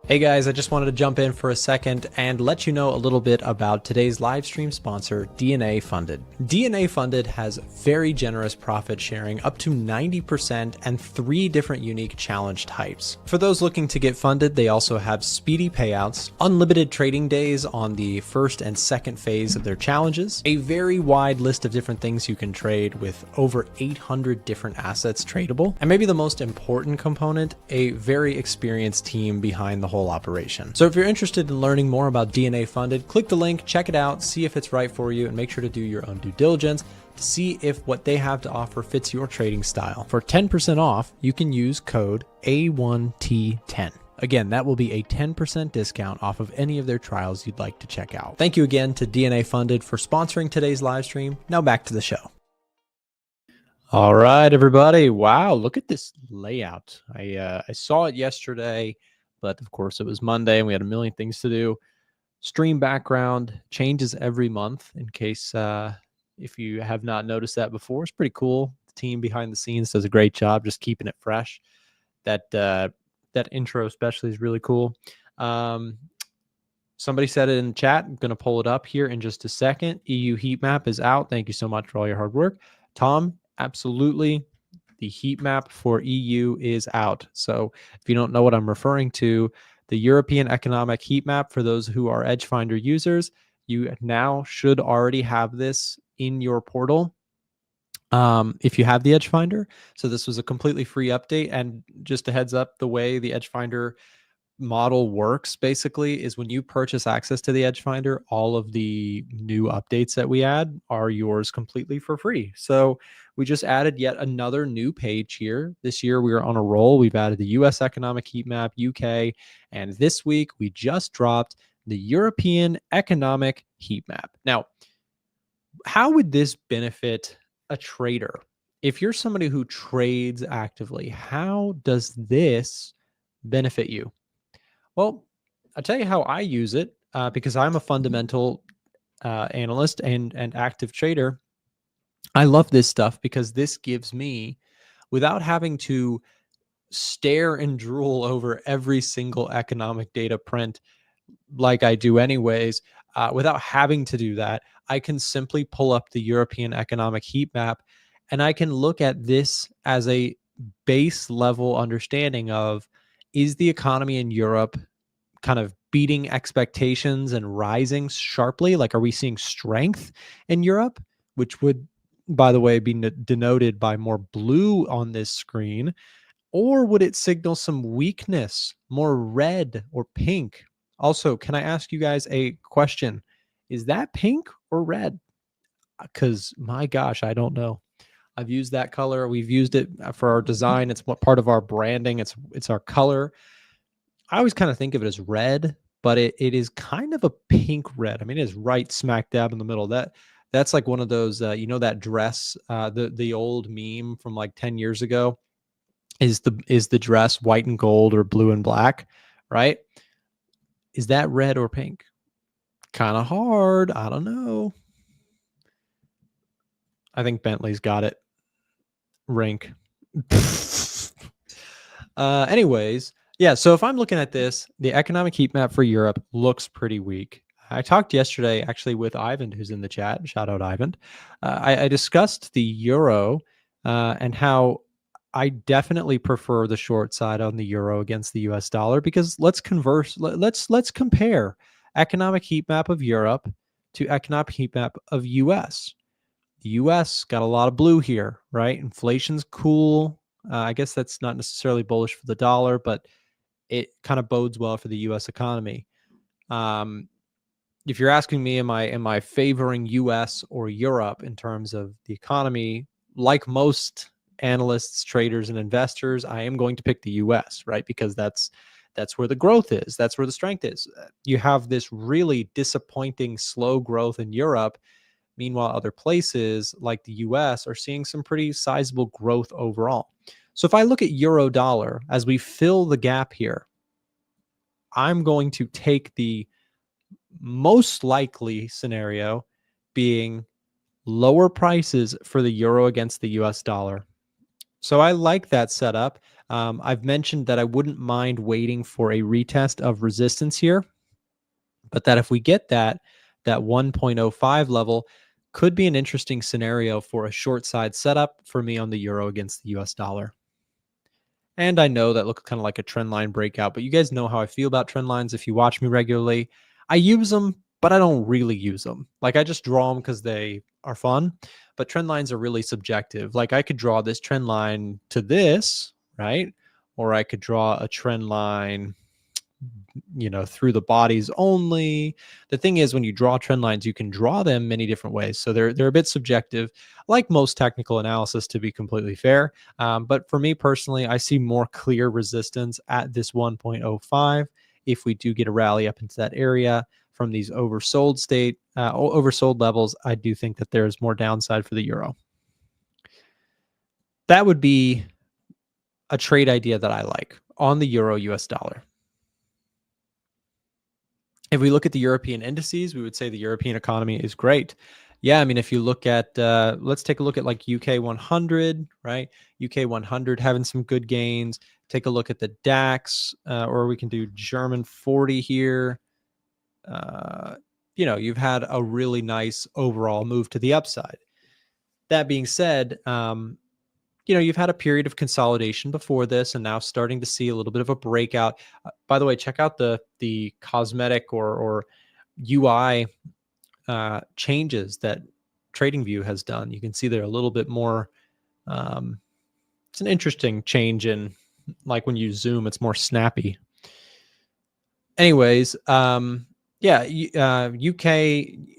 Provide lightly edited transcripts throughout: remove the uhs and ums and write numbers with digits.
Hey guys, I just wanted to jump in for a second and let you know a little bit about today's live stream sponsor, DNA Funded. DNA Funded has very generous profit sharing up to 90% and 3 different unique challenge types. For those looking to get funded, they also have speedy payouts, unlimited trading days on the first and second phase of their challenges, a very wide list of different things you can trade with over 800 different assets tradable, and maybe the most important component, a very experienced team behind the whole operation. So if you're interested in learning more about DNA Funded, click the link, check it out, see if it's right for you, and make sure to do your own due diligence to see if what they have to offer fits your trading style. For 10% off, you can use code A1T10. Again, that will be a 10% discount off of any of their trials you'd like to check out. Thank you again to DNA Funded for sponsoring today's live stream. Now back to the show. All right, everybody. Wow, look at this layout. I saw it yesterday, but of course it was Monday and we had a million things to do. Stream background changes every month in case if you have not noticed that before. It's pretty cool. The team behind the scenes does a great job just keeping it fresh. That intro especially is really cool. Somebody said it in chat. I'm going to pull it up here in just a second. EU heat map is out. Thank you so much for all your hard work. Tom, absolutely. The heat map for EU is out. So if you don't know what I'm referring to, the European economic heat map for those who are Edgefinder users, you now should already have this in your portal. If you have the Edgefinder. So this was a completely free update. And just a heads up, the way the Edgefinder model works basically is when you purchase access to the Edgefinder, all of the new updates that we add are yours completely for free. So we just added yet another new page here. This year we are on a roll. We've added the US economic heat map, UK, and this week we just dropped the European economic heat map. Now, how would this benefit a trader? If you're somebody who trades actively, how does this benefit you? Well, I'll tell you how I use it because I'm a fundamental analyst and active trader. I love this stuff because this gives me, without having to stare and drool over every single economic data print like I do anyways, without having to do that, I can simply pull up the European economic heat map and I can look at this as a base level understanding of, is the economy in Europe kind of beating expectations and rising sharply? Like, are we seeing strength in Europe, which would, by the way, be denoted by more blue on this screen? Or would it signal some weakness, more red or pink? Also, can I ask you guys a question? Is that pink or red? Because my gosh, I don't know. I've used that color. We've used it for our design. It's what part of our branding. It's our color. I always kind of think of it as red, but it is kind of a pink red. I mean, it is right smack dab in the middle. That's like one of those, that dress, the old meme from like 10 years ago is the dress white and gold or blue and black, right? Is that red or pink? Kind of hard. I don't know. I think Bentley's got it. Rink. Anyways, yeah, so if I'm looking at this, the economic heat map for Europe looks pretty weak. I talked yesterday actually with Ivan, who's in the chat. Shout out, Ivan. I discussed the euro and how I definitely prefer the short side on the euro against the US dollar, because let's compare economic heat map of Europe to economic heat map of US. The US got a lot of blue here, right? Inflation's cool. I guess that's not necessarily bullish for the dollar, but it kind of bodes well for the US economy. If you're asking me, am I favoring US or Europe in terms of the economy? Like most analysts, traders, and investors, I am going to pick the US, right? Because that's where the growth is. That's where the strength is. You have this really disappointing slow growth in Europe. Meanwhile, other places like the US are seeing some pretty sizable growth overall. So if I look at euro dollar as we fill the gap here, I'm going to take the most likely scenario being lower prices for the euro against the US dollar. So I like that setup. I've mentioned that I wouldn't mind waiting for a retest of resistance here, but that if we get that 1.05 level, could be an interesting scenario for a short side setup for me on the euro against the US dollar. And I know that looks kind of like a trend line breakout, but you guys know how I feel about trend lines if you watch me regularly. I use them, but I don't really use them. Like I just draw them because they are fun, but trend lines are really subjective. Like I could draw this trend line to this, right? Or I could draw a trend line, through the bodies only. The thing is, when you draw trend lines, you can draw them many different ways. So they're a bit subjective, like most technical analysis, to be completely fair. But for me personally, I see more clear resistance at this 1.05. If we do get a rally up into that area from these oversold levels, I do think that there's more downside for the euro. That would be a trade idea that I like on the euro US dollar. If we look at the European indices, we would say the European economy is great. Yeah, I mean, if you look at, let's take a look at like UK 100, right? UK 100 having some good gains. Take a look at the DAX, or we can do German 40 here. You've had a really nice overall move to the upside. That being said, you've had a period of consolidation before this and now starting to see a little bit of a breakout. By the way, check out the cosmetic or UI changes that TradingView has done. You can see they're a little bit more, it's an interesting change in, like when you zoom, it's more snappy. Anyways, UK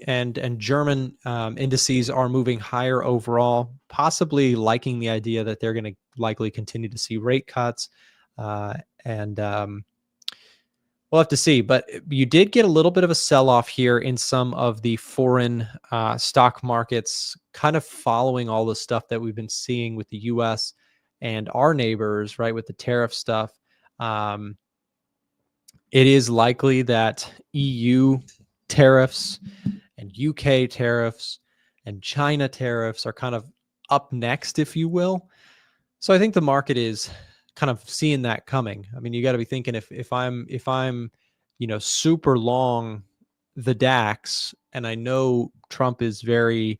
and German indices are moving higher overall, possibly liking the idea that they're going to likely continue to see rate cuts. And we'll have to see. But you did get a little bit of a sell-off here in some of the foreign stock markets, kind of following all the stuff that we've been seeing with the US and our neighbors, right, with the tariff stuff. It is likely that EU tariffs and UK tariffs and China tariffs are kind of up next, if you will. So I think the market is kind of seeing that coming. I mean, you got to be thinking if I'm super long the DAX, and I know Trump is very,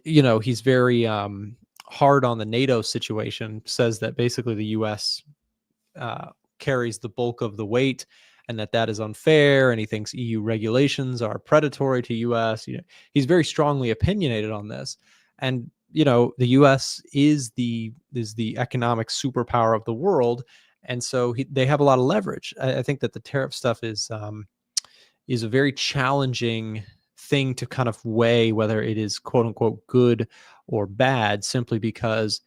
he's very hard on the NATO situation, says that basically the US carries the bulk of the weight and that is unfair, and he thinks EU regulations are predatory to US. He's very strongly opinionated on this. And the US is the economic superpower of the world, and so they have a lot of leverage. I think that the tariff stuff is a very challenging thing to kind of weigh whether it is quote unquote good or bad, simply because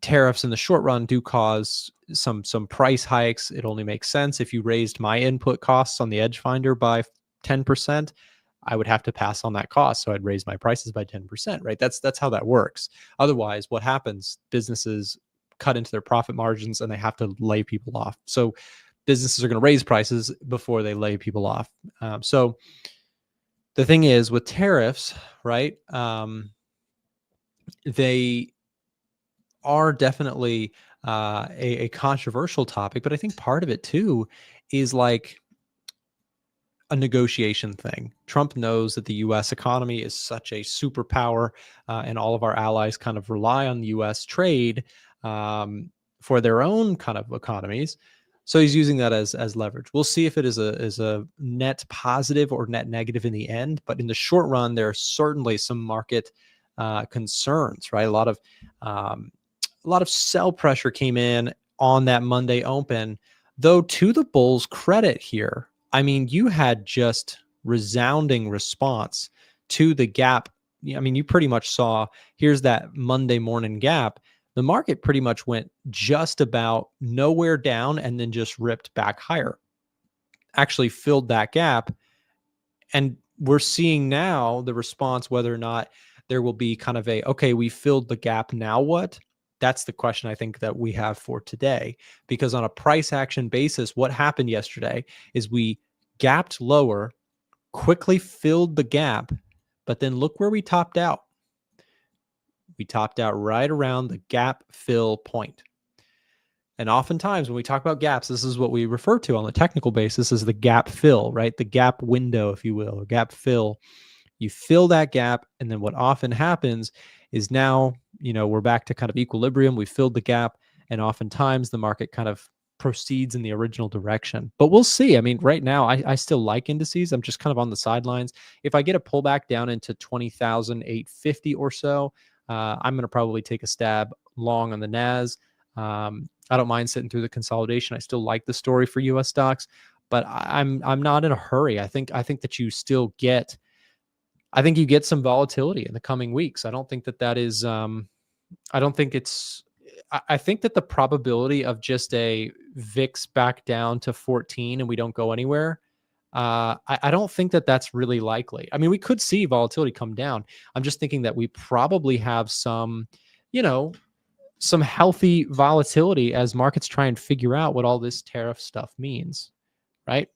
tariffs in the short run do cause some price hikes. It only makes sense if you raised my input costs on the Edge Finder by 10%, I would have to pass on that cost. So I'd raise my prices by 10%, right? That's how that works. Otherwise, what happens? Businesses cut into their profit margins and they have to lay people off. So businesses are going to raise prices before they lay people off. So the thing is with tariffs, right? They are definitely a controversial topic, but I think part of it too is like a negotiation thing. Trump knows that the U.S. economy is such a superpower, and all of our allies kind of rely on the U.S. trade for their own kind of economies. So he's using that as leverage. We'll see if it is a net positive or net negative in the end. But in the short run, there are certainly some market concerns, right? A lot of sell pressure came in on that Monday open, though to the bulls' credit here, I mean, you had just resounding response to the gap. I mean, you pretty much saw, here's that Monday morning gap. The market pretty much went just about nowhere down and then just ripped back higher, actually filled that gap. And we're seeing now the response, whether or not there will be kind of okay, we filled the gap, now what? That's the question I think that we have for today, because on a price action basis, what happened yesterday is we gapped lower, quickly filled the gap, but then look where we topped out. We topped out right around the gap fill point. And oftentimes when we talk about gaps, this is what we refer to on the technical basis as the gap fill, right? The gap window, if you will, or gap fill. You fill that gap, and then what often happens is now, we're back to kind of equilibrium. We filled the gap, and oftentimes the market kind of proceeds in the original direction. But we'll see. I mean, right now, I still like indices. I'm just kind of on the sidelines. If I get a pullback down into 20,850 or so, I'm going to probably take a stab long on the NAS. I don't mind sitting through the consolidation. I still like the story for U.S. stocks, but I'm not in a hurry. I think that you still get. I think you get some volatility in the coming weeks. I don't think that is. I don't think it's. I think that the probability of just a VIX back down to 14 and we don't go anywhere. I don't think that that's really likely. I mean, we could see volatility come down. I'm just thinking that we probably have some, some healthy volatility as markets try and figure out what all this tariff stuff means, right?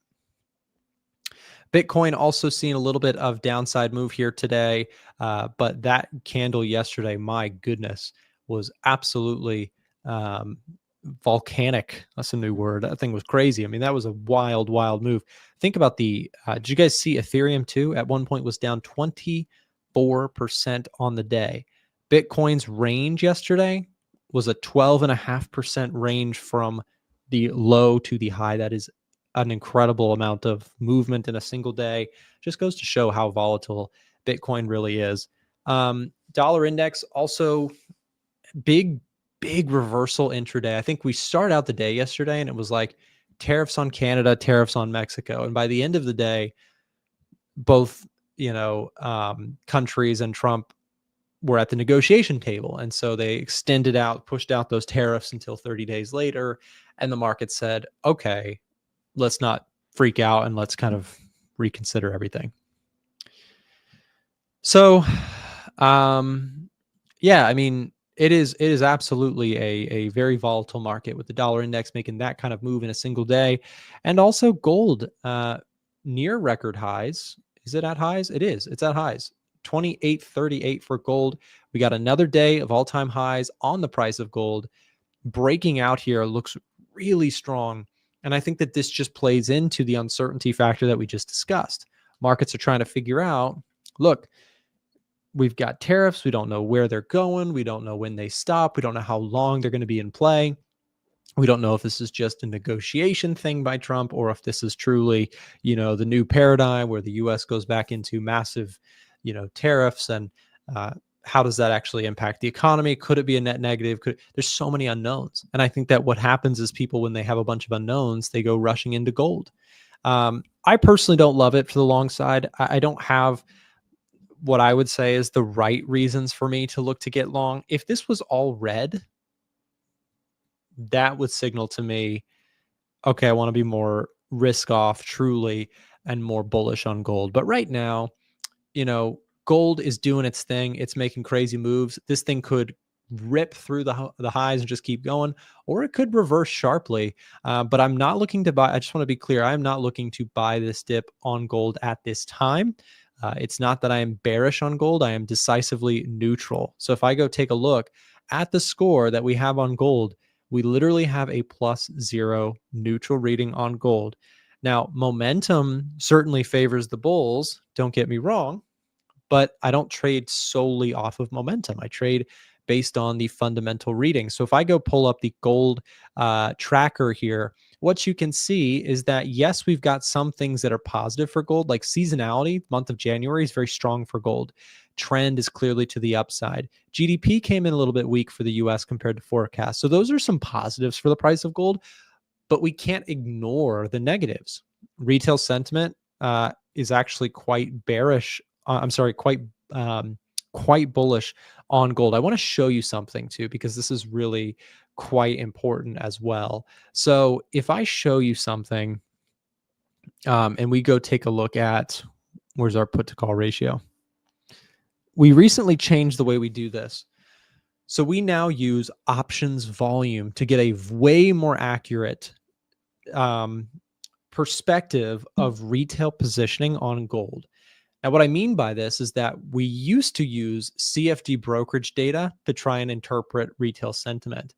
Bitcoin also seeing a little bit of downside move here today, but that candle yesterday, my goodness, was absolutely volcanic. That's a new word. That thing was crazy. I mean, that was a wild, wild move. Think about did you guys see Ethereum too? At one point was down 24% on the day. Bitcoin's range yesterday was a 12.5% range from the low to the high. That is an incredible amount of movement in a single day. Just goes to show how volatile Bitcoin really is. Dollar index also big reversal intraday. I think we started out the day yesterday and it was like tariffs on Canada, tariffs on Mexico. And by the end of the day, both, countries and Trump were at the negotiation table. And so they pushed out those tariffs until 30 days later. And the market said, okay, let's not freak out and let's kind of reconsider everything. So, yeah, I mean, it is absolutely a very volatile market with the dollar index making that kind of move in a single day. And also gold near record highs. Is it at highs? It is. It's at highs. 28.38 for gold. We got another day of all-time highs on the price of gold. Breaking out here looks really strong. And I think that this just plays into the uncertainty factor that we just discussed. Markets are trying to figure out, look, we've got tariffs. We don't know where they're going. We don't know when they stop. We don't know how long they're going to be in play. We don't know if this is just a negotiation thing by Trump or if this is truly, the new paradigm where the U.S. goes back into massive, tariffs. And how does that actually impact the economy? Could it be a net negative? There's so many unknowns. And I think that what happens is people, when they have a bunch of unknowns, they go rushing into gold. I personally don't love it for the long side. I don't have what I would say is the right reasons for me to look to get long. If this was all red, that would signal to me, okay, I want to be more risk off truly and more bullish on gold. But right now, gold is doing its thing. It's making crazy moves. This thing could rip through the highs and just keep going, or it could reverse sharply. But I'm not looking to buy. I just want to be clear. I'm not looking to buy this dip on gold at this time. It's not that I am bearish on gold. I am decisively neutral. So if I go take a look at the score that we have on gold, we literally have a +0 neutral reading on gold. Now, momentum certainly favors the bulls. Don't get me wrong, but I don't trade solely off of momentum. I trade based on the fundamental reading. So if I go pull up the gold tracker here, what you can see is that, yes, we've got some things that are positive for gold, like seasonality. Month of January is very strong for gold. Trend is clearly to the upside. GDP came in a little bit weak for the US compared to forecast. So those are some positives for the price of gold, but we can't ignore the negatives. Retail sentiment is actually quite bearish. Quite bullish on gold. I want to show you something too, because this is really quite important as well. So if I show you something and we go take a look at, where's our put to call ratio? We recently changed the way we do this. So we now use options volume to get a way more accurate perspective of retail positioning on gold. Now, what I mean by this is that we used to use CFD brokerage data to try and interpret retail sentiment.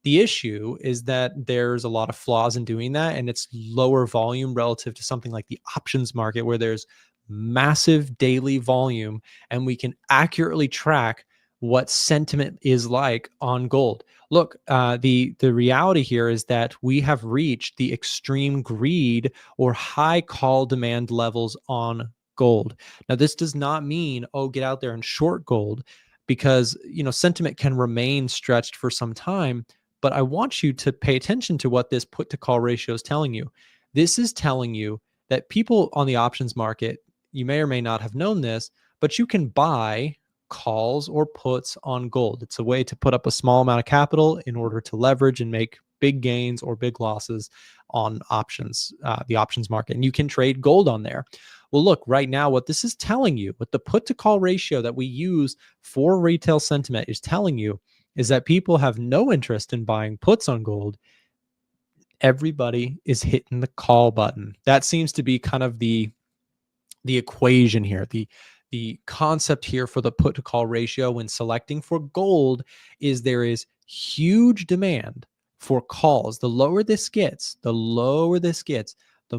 The issue is that there's a lot of flaws in doing that, and it's lower volume relative to something like the options market, where there's massive daily volume and we can accurately track what sentiment is like on gold. Look, the reality here is that we have reached the extreme greed or high call demand levels on gold. Now, this does not mean, oh, get out there and short gold, because sentiment can remain stretched for some time. But I want you to pay attention to what this put to call ratio is telling you. This is telling you that people on the options market, you may or may not have known this, but you can buy calls or puts on gold. It's a way to put up a small amount of capital in order to leverage and make big gains or big losses on options, the options market. And you can trade gold on there. Well, look, right now, what this is telling you, what the put to call ratio that we use for retail sentiment is telling you, is that people have no interest in buying puts on gold. Everybody is hitting the call button. That seems to be kind of the equation here. The concept here for the put to call ratio when selecting for gold is there is huge demand for calls. The lower this gets, the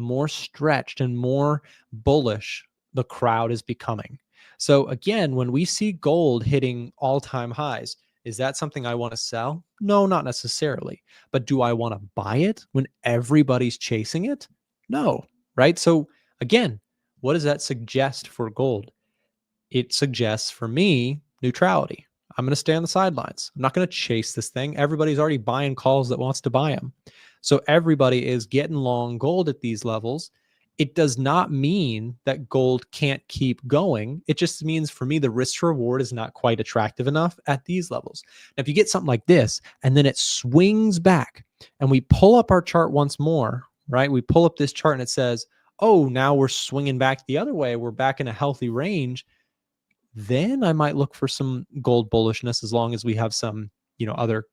more stretched and more bullish the crowd is becoming. So again, when we see gold hitting all-time highs, is that something I want to sell? No, not necessarily. But do I want to buy it when everybody's chasing it? No, right? So again, what does that suggest for gold? It suggests for me neutrality. I'm going to stay on the sidelines. I'm not going to chase this thing. Everybody's already buying calls that wants to buy them. So everybody is getting long gold at these levels. It does not mean that gold can't keep going. It just means for me, the risk to reward is not quite attractive enough at these levels. Now, if you get something like this and then it swings back and we pull up our chart once more, right? We pull up this chart and it says, oh, now we're swinging back the other way. We're back in a healthy range. Then I might look for some gold bullishness as long as we have some, other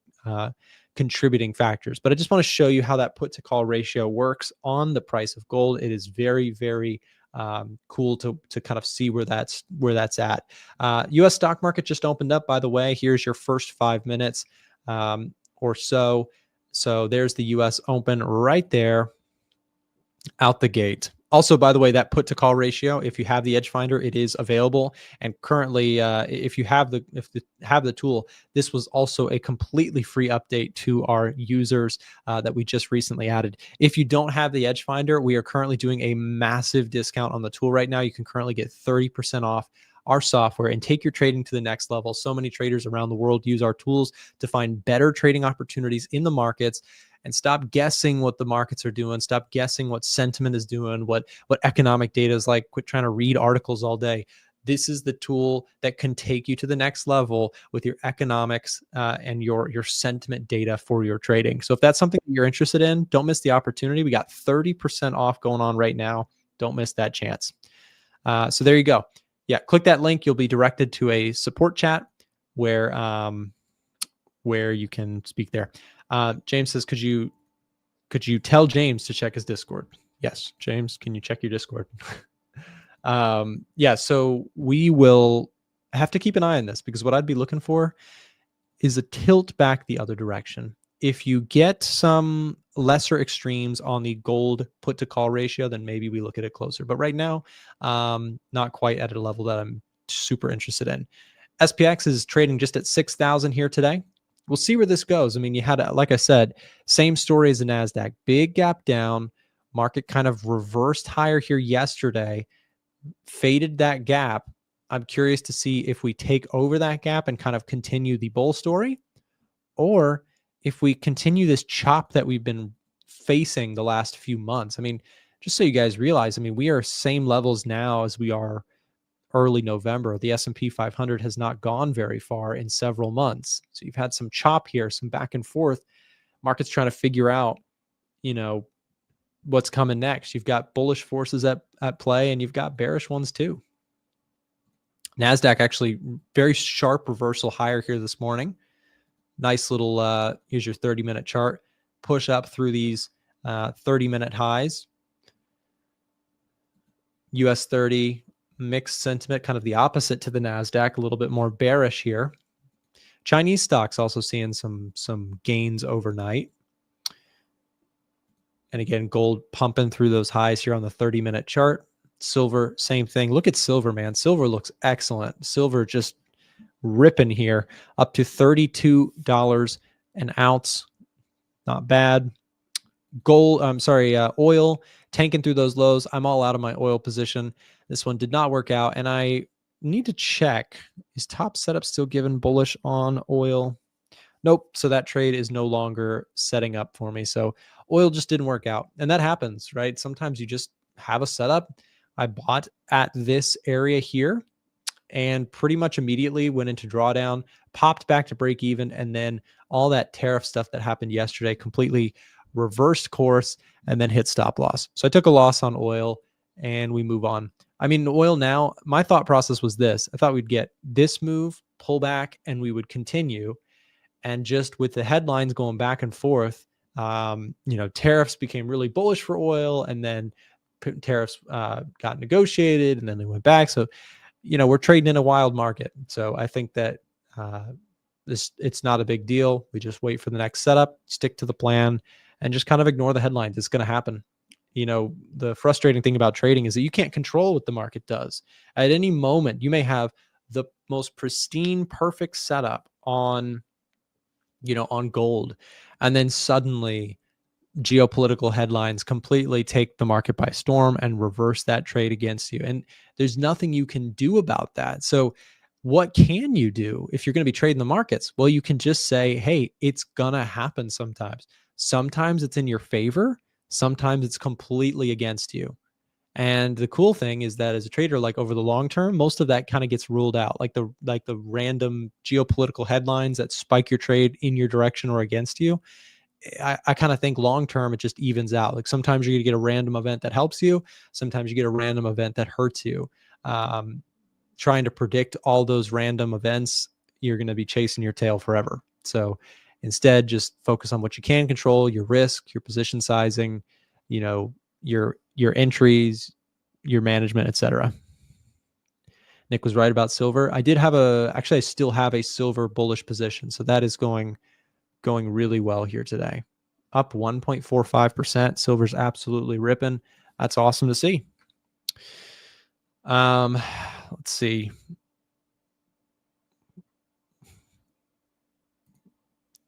contributing factors. But I just want to show you how that put to call ratio works on the price of gold. It is very, very cool to kind of see where that's at. U.S. stock market just opened up, by the way. Here's your first 5 minutes or so. So there's the U.S. open right there out the gate. Also, by the way, that put to call ratio, if you have the Edge Finder, it is available. And currently, if you have the tool, this was also a completely free update to our users that we just recently added. If you don't have the Edge Finder, we are currently doing a massive discount on the tool right now. You can currently get 30% off our software and take your trading to the next level. So many traders around the world use our tools to find better trading opportunities in the markets. And stop guessing what the markets are doing. Stop guessing what sentiment is doing, what economic data is like. Quit trying to read articles all day. This is the tool that can take you to the next level with your economics and your sentiment data for your trading. So if that's something you're interested in, don't miss the opportunity. We got 30% off going on right now. Don't miss that chance. So there you go. Yeah, click that link. You'll be directed to a support chat where you can speak there. James says, could you tell James to check his Discord? Yes, James, can you check your Discord? Yeah, so we will have to keep an eye on this, because what I'd be looking for is a tilt back the other direction. If you get some lesser extremes on the gold put to call ratio, then maybe we look at it closer. But right now, not quite at a level that I'm super interested in. SPX is trading just at 6,000 here today. We'll see where this goes. I mean, you had, like I said, same story as the NASDAQ. Big gap down. Market kind of reversed higher here yesterday. Faded that gap. I'm curious to see if we take over that gap and kind of continue the bull story, or if we continue this chop that we've been facing the last few months. I mean, just so you guys realize, I mean, we are same levels now as we are early November. The S&P 500 has not gone very far in several months. So you've had some chop here, some back and forth. Market's trying to figure out, what's coming next. You've got bullish forces at play, and you've got bearish ones too. NASDAQ actually very sharp reversal higher here this morning. Nice little, here's your 30-minute chart. Push up through these 30-minute highs. US 30, mixed sentiment, kind of the opposite to the NASDAQ, a little bit more bearish here. Chinese stocks also seeing some gains overnight. And again, gold pumping through those highs here on the 30-minute chart. Silver, same thing. Look at silver, man. Silver looks excellent. Silver just ripping here up to $32 an ounce. Not bad. Gold, oil tanking through those lows. I'm all out of my oil position. This one did not work out. And I need to check, is top setup still giving bullish on oil? Nope. So that trade is no longer setting up for me. So oil just didn't work out. And that happens, right? Sometimes you just have a setup. I bought at this area here and pretty much immediately went into drawdown, popped back to break even. And then all that tariff stuff that happened yesterday completely reversed course and then hit stop loss. So I took a loss on oil and we move on. I mean, oil now, my thought process was this. I thought we'd get this move, pull back, and we would continue. And just with the headlines going back and forth, tariffs became really bullish for oil, and then tariffs got negotiated, and then they went back. So, we're trading in a wild market. So I think that it's not a big deal. We just wait for the next setup, stick to the plan, and just kind of ignore the headlines. It's going to happen. The frustrating thing about trading is that you can't control what the market does. At any moment, you may have the most pristine, perfect setup on gold. And then suddenly geopolitical headlines completely take the market by storm and reverse that trade against you. And there's nothing you can do about that. So what can you do if you're going to be trading the markets? Well, you can just say, hey, it's going to happen sometimes. Sometimes it's in your favor. Sometimes it's completely against you. And the cool thing is that as a trader, like over the long term, most of that kind of gets ruled out, like the random geopolitical headlines that spike your trade in your direction or against you. I kind of think long term, it just evens out. Like sometimes you're going to get a random event that helps you. Sometimes you get a random event that hurts you. Trying to predict all those random events, you're going to be chasing your tail forever. So instead, just focus on what you can control, your risk, your position sizing, your entries, your management, etc. Nick was right about silver. I still have a silver bullish position. So that is going really well here today. Up 1.45%. Silver's absolutely ripping. That's awesome to see. Let's see.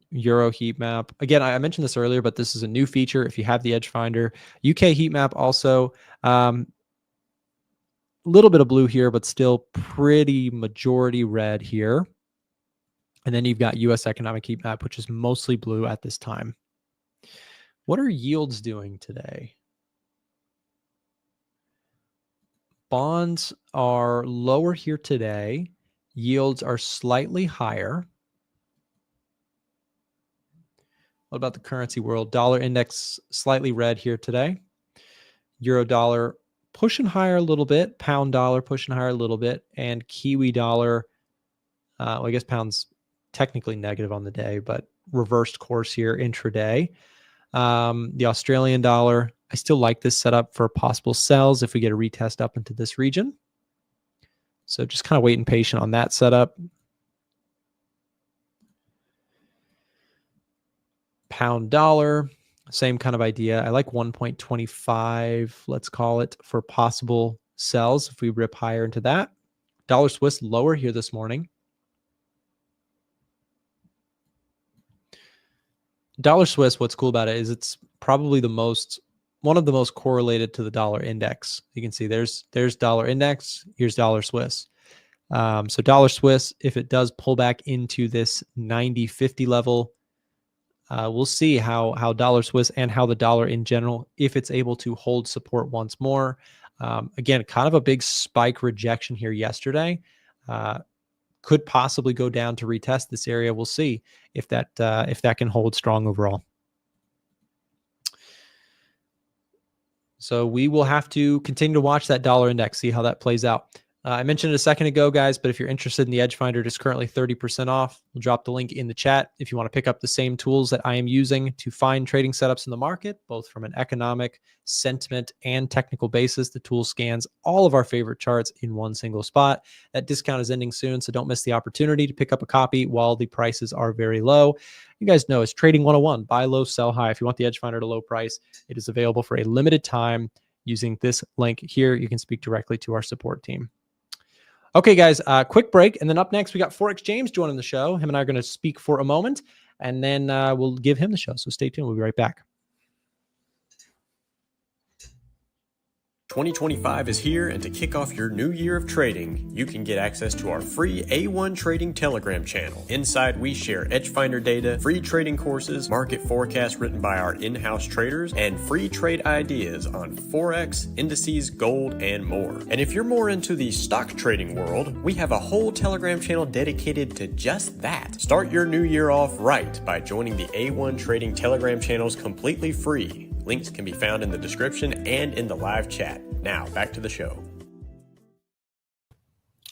Euro heat map. Again, I mentioned this earlier, but this is a new feature if you have the Edge Finder. UK heat map also. Little bit of blue here, but still pretty majority red here. And then you've got US economic heat map, which is mostly blue at this time. What are yields doing today? Bonds are lower here today. Yields are slightly higher. What about the currency world? Dollar index slightly red here today. Euro dollar pushing higher a little bit. Pound dollar pushing higher a little bit. And Kiwi dollar, I guess pound's technically negative on the day, but reversed course here intraday. The Australian dollar, I still like this setup for possible sells if we get a retest up into this region. So just kind of waiting patient on that setup. Pound dollar, same kind of idea. I like 1.25, let's call it, for possible sells if we rip higher into that. Dollar Swiss lower here this morning. Dollar Swiss, what's cool about it is it's probably one of the most correlated to the dollar index. You can see there's dollar index, here's dollar Swiss. So dollar Swiss, if it does pull back into this 90.50 level, we'll see how dollar Swiss and how the dollar in general, if it's able to hold support once more. Again, kind of a big spike rejection here yesterday. Could possibly go down to retest this area. We'll see if that can hold strong overall. So we will have to continue to watch that dollar index, see how that plays out. I mentioned it a second ago, guys, but if you're interested in the Edge Finder, it is currently 30% off. We'll drop the link in the chat if you want to pick up the same tools that I am using to find trading setups in the market, both from an economic, sentiment, and technical basis. The tool scans all of our favorite charts in one single spot. That discount is ending soon, so don't miss the opportunity to pick up a copy while the prices are very low. You guys know it's Trading 101, buy low, sell high. If you want the Edge Finder at a low price, it is available for a limited time using this link here. You can speak directly to our support team. Okay, guys, quick break. And then up next, we got Forex James joining the show. Him and I are going to speak for a moment, and then we'll give him the show. So stay tuned. We'll be right back. 2025 is here, and to kick off your new year of trading, you can get access to our free A1 Trading Telegram channel. Inside, we share Edge Finder data, free trading courses, market forecasts written by our in-house traders, and free trade ideas on Forex, indices, gold, and more. And if you're more into the stock trading world, we have a whole Telegram channel dedicated to just that. Start your new year off right by joining the A1 Trading Telegram channels completely free. Links can be found in the description and in the live chat. Now, back to the show.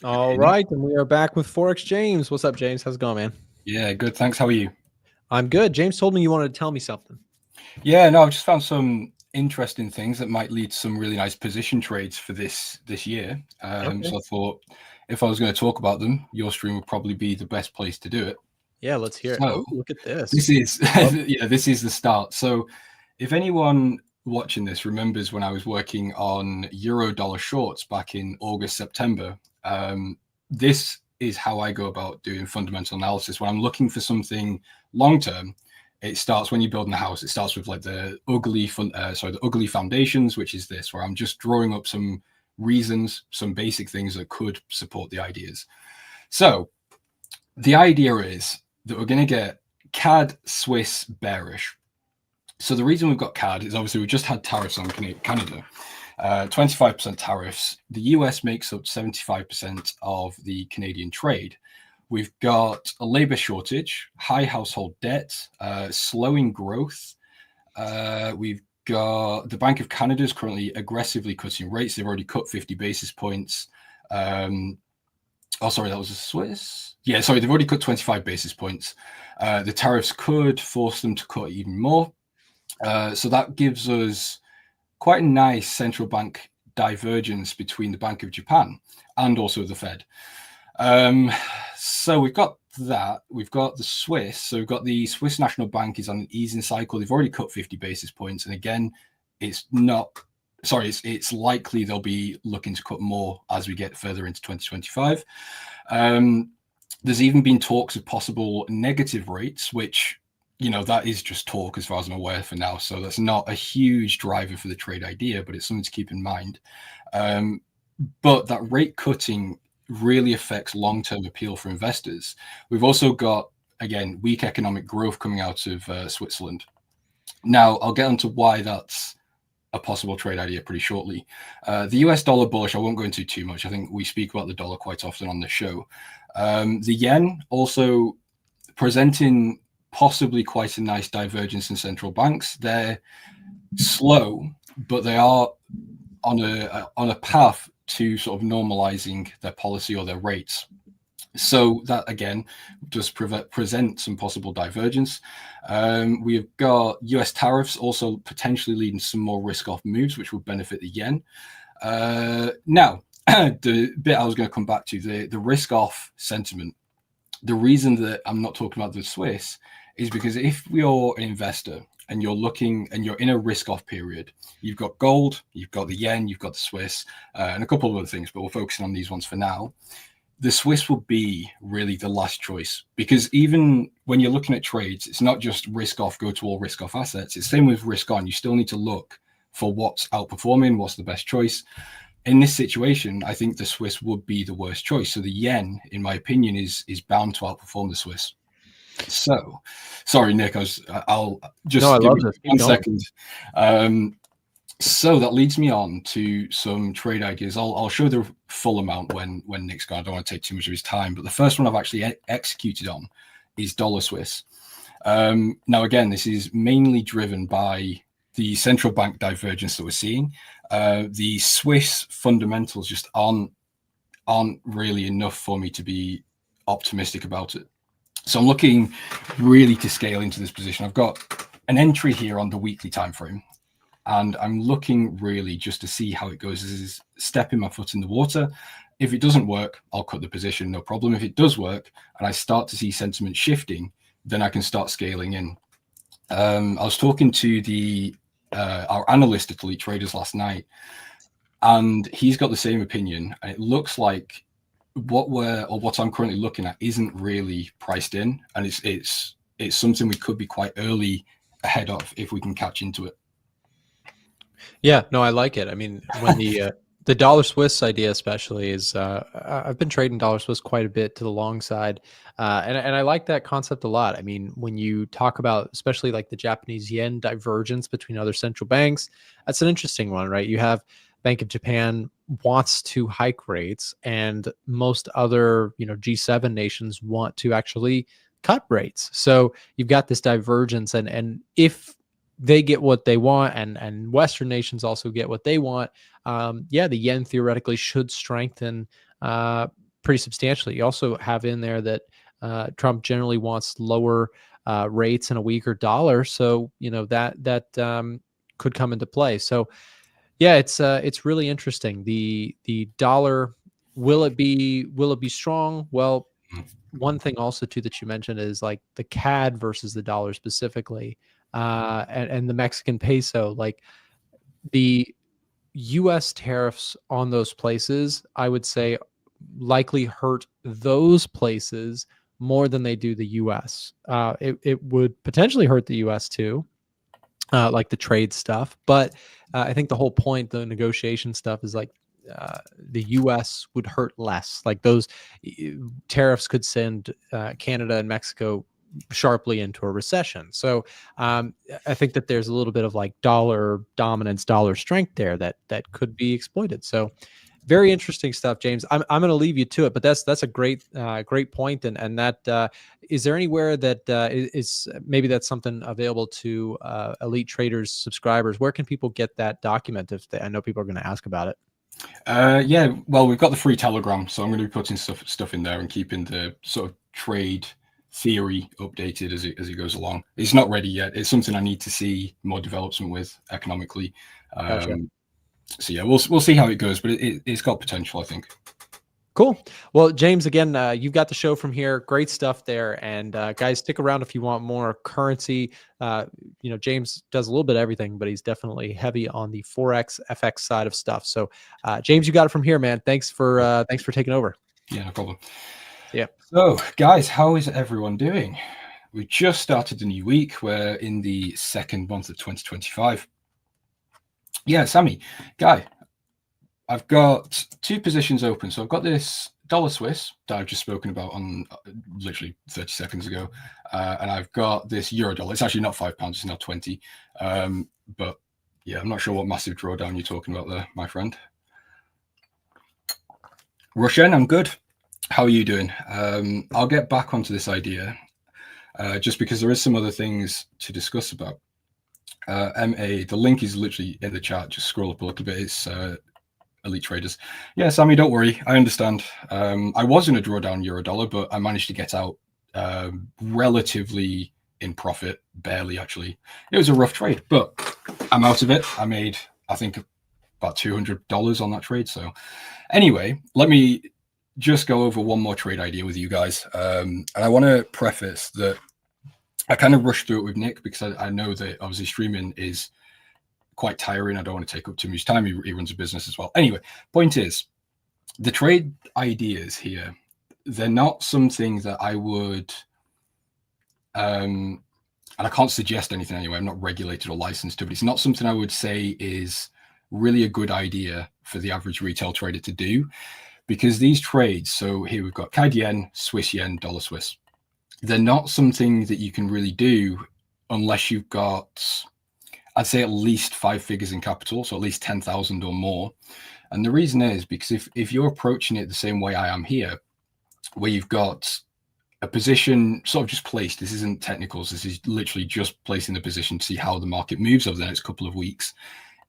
All right, and we are back with Forex James. What's up, James? How's it going, man? Yeah, good. Thanks. How are you? I'm good. James told me you wanted to tell me something. Yeah, no, I've just found some interesting things that might lead to some really nice position trades for this year. Okay. So I thought if I was going to talk about them, your stream would probably be the best place to do it. Yeah, let's hear it. So, Oh, look at this. This is yeah, this is the start. So if anyone watching this remembers when I was working on euro dollar shorts back in August, September, this is how I go about doing fundamental analysis. When I'm looking for something long term, it starts when you're building a house. It starts with like the ugly foundations, which is this, where I'm just drawing up some reasons, some basic things that could support the ideas. So the idea is that we're going to get CAD Swiss bearish. So the reason we've got CAD is obviously we just had tariffs on Canada, 25% tariffs. The US makes up 75% of the Canadian trade. We've got a labor shortage, high household debt, slowing growth. We've got the Bank of Canada is currently aggressively cutting rates. They've already cut 50 basis points. Oh, sorry, that was a Swiss. Yeah, sorry, they've already cut 25 basis points. The tariffs could force them to cut even more. So that gives us quite a nice central bank divergence between the Bank of Japan and also the Fed. So we've got that. We've got the Swiss. So we've got the Swiss National Bank is on an easing cycle. They've already cut 50 basis points. And again, it's likely they'll be looking to cut more as we get further into 2025. There's even been talks of possible negative rates, which that is just talk as far as I'm aware for now. So that's not a huge driver for the trade idea, but it's something to keep in mind. But that rate cutting really affects long-term appeal for investors. We've also got, again, weak economic growth coming out of Switzerland. Now, I'll get onto why that's a possible trade idea pretty shortly. The US dollar bullish, I won't go into too much. I think we speak about the dollar quite often on the show. The yen also presenting possibly quite a nice divergence in central banks. They're slow, but they are on a path to sort of normalizing their policy or their rates. So that, again, does present some possible divergence. We've got US tariffs also potentially leading to some more risk-off moves, which will benefit the yen. Now, the bit I was going to come back to, the risk-off sentiment. The reason that I'm not talking about the Swiss is because if you're an investor and you're looking and you're in a risk-off period, you've got gold, you've got the yen, you've got the Swiss, and a couple of other things, but we're focusing on these ones for now. The Swiss will be really the last choice, because even when you're looking at trades, it's not just risk-off, go to all risk-off assets. It's the same with risk-on. You still need to look for what's outperforming, what's the best choice. In this situation, I think the Swiss would be the worst choice. So the yen, in my opinion, is bound to outperform the Swiss. So, sorry, Nick, I'll just give you 1 second. So that leads me on to some trade ideas. I'll show the full amount when Nick's gone. I don't want to take too much of his time, but the first one I've actually executed on is dollar Swiss. Now, again, this is mainly driven by the central bank divergence that we're seeing. The Swiss fundamentals just aren't aren't really enough for me to be optimistic about it. So I'm looking really to scale into this position. I've got an entry here on the weekly time frame, and I'm looking really just to see how it goes. This is stepping my foot in the water. If it doesn't work, I'll cut the position, no problem. If it does work and I start to see sentiment shifting, then I can start scaling in. I was talking to our analyst at Elite Traders last night, and he's got the same opinion. And it looks like what I'm currently looking at isn't really priced in, and it's something we could be quite early ahead of if we can catch into it. Yeah, no, I like it. I mean, when the dollar Swiss idea especially is, I've been trading dollar Swiss quite a bit to the long side, and I like that concept a lot. I mean, when you talk about especially like the Japanese yen divergence between other central banks, that's an interesting one, right? You have Bank of Japan wants to hike rates, and most other G7 nations want to actually cut rates. So you've got this divergence, and if they get what they want, and Western nations also get what they want, yeah, the yen theoretically should strengthen pretty substantially. You also have in there that Trump generally wants lower rates and a weaker dollar, so that could come into play. So yeah, it's really interesting. The dollar, will it be strong? Well, one thing also too that you mentioned is like the CAD versus the dollar specifically, and the Mexican peso. Like the U.S. tariffs on those places, I would say likely hurt those places more than they do the U.S. It would potentially hurt the U.S. too, like the trade stuff. But I think the whole point, the negotiation stuff, is like the U.S. would hurt less. Like those tariffs could send Canada and Mexico sharply into a recession. So I think that there's a little bit of like dollar dominance, dollar strength there that could be exploited. So very interesting stuff, James. I'm going to leave you to it, but that's a great point. And that is there anywhere that is maybe that's something available to Elite Traders subscribers? Where can people get that document I know people are going to ask about it? Yeah, well, we've got the free Telegram, so I'm going to be putting stuff in there and keeping the sort of trade theory updated as it goes along. It's not ready yet. It's something I need to see more development with economically. Gotcha. So yeah, we'll see how it goes, but it's got potential, I think. Cool. Well, James, again, you've got the show from here. Great stuff there. And guys, stick around if you want more currency. James does a little bit of everything, but he's definitely heavy on the Forex FX side of stuff. So, James, you got it from here, man. Thanks for taking over. Yeah, no problem. Yeah. So, guys, how is everyone doing? We just started a new week. We're in the second month of 2025. Yeah, Sammy, Guy, I've got two positions open. So I've got this dollar Swiss that I've just spoken about on literally 30 seconds ago. And I've got this euro dollar. It's actually not £5, it's now 20. But yeah, I'm not sure what massive drawdown you're talking about there, my friend. Roshan, I'm good. How are you doing? I'll get back onto this idea just because there is some other things to discuss about. MA, the link is literally in the chat. Just scroll up a little bit. It's Elite Traders. Yeah, Sammy, don't worry. I understand. I was in a drawdown euro dollar, but I managed to get out relatively in profit, barely actually. It was a rough trade, but I'm out of it. I made, I think, about $200 on that trade. So anyway, let me just go over one more trade idea with you guys. And I want to preface that I kind of rushed through it with Nick because I know that obviously streaming is quite tiring. I don't want to take up too much time. He runs a business as well. Anyway, point is, the trade ideas here, they're not something that I would, and I can't suggest anything anyway. I'm not regulated or licensed to, but it's not something I would say is really a good idea for the average retail trader to do, because these trades, so here we've got CAD yen, Swiss yen, dollar Swiss. They're not something that you can really do unless you've got, I'd say, at least 5 figures in capital, so at least 10,000 or more. And the reason is because if you're approaching it the same way I am here, where you've got a position sort of just placed, this isn't technicals, this is literally just placing the position to see how the market moves over the next couple of weeks.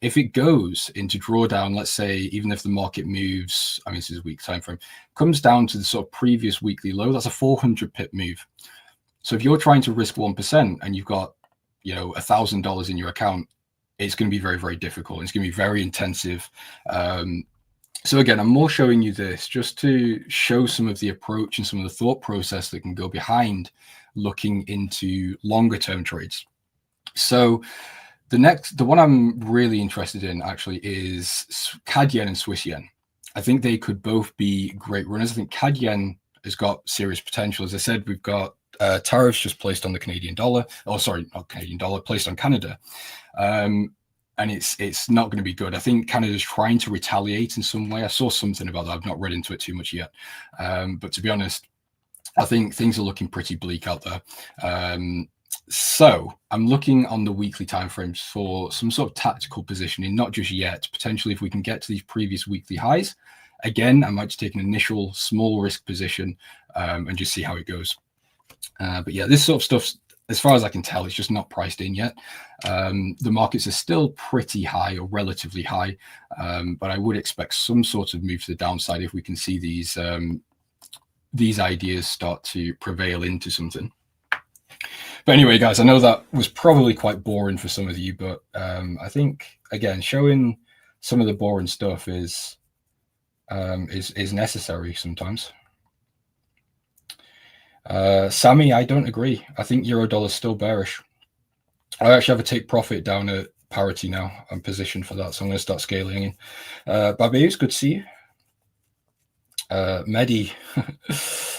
If it goes into drawdown, let's say, even if the market moves, I mean, this is a week time frame, comes down to the sort of previous weekly low, that's a 400 pip move. So if you're trying to risk 1% and you've got, you know, $1,000 in your account, it's going to be very, very difficult. It's going to be very intensive. So again, I'm more showing you this just to show some of the approach and some of the thought process that can go behind looking into longer term trades. So the one I'm really interested in actually is CAD yen and Swiss yen. I think they could both be great runners. I think CAD yen has got serious potential. As I said, we've got tariffs just placed on the Canadian dollar. Oh, sorry, not Canadian dollar, placed on Canada. And it's not going to be good. I think Canada's trying to retaliate in some way. I saw something about that. I've not read into it too much yet. But to be honest, I think things are looking pretty bleak out there. So I'm looking on the weekly timeframes for some sort of tactical positioning, not just yet. Potentially, if we can get to these previous weekly highs, again, I might just take an initial small risk position and just see how it goes. But yeah, this sort of stuff, as far as I can tell, it's just not priced in yet. The markets are still pretty high or relatively high, but I would expect some sort of move to the downside if we can see these ideas start to prevail into something. But anyway, guys, I know that was probably quite boring for some of you, but I think, again, showing some of the boring stuff is necessary sometimes. Sammy, I don't agree. I think euro dollar is still bearish. I actually have a take profit down at parity now. I'm positioned for that, so I'm going to start scaling in. Babi, it's good to see you. Medi,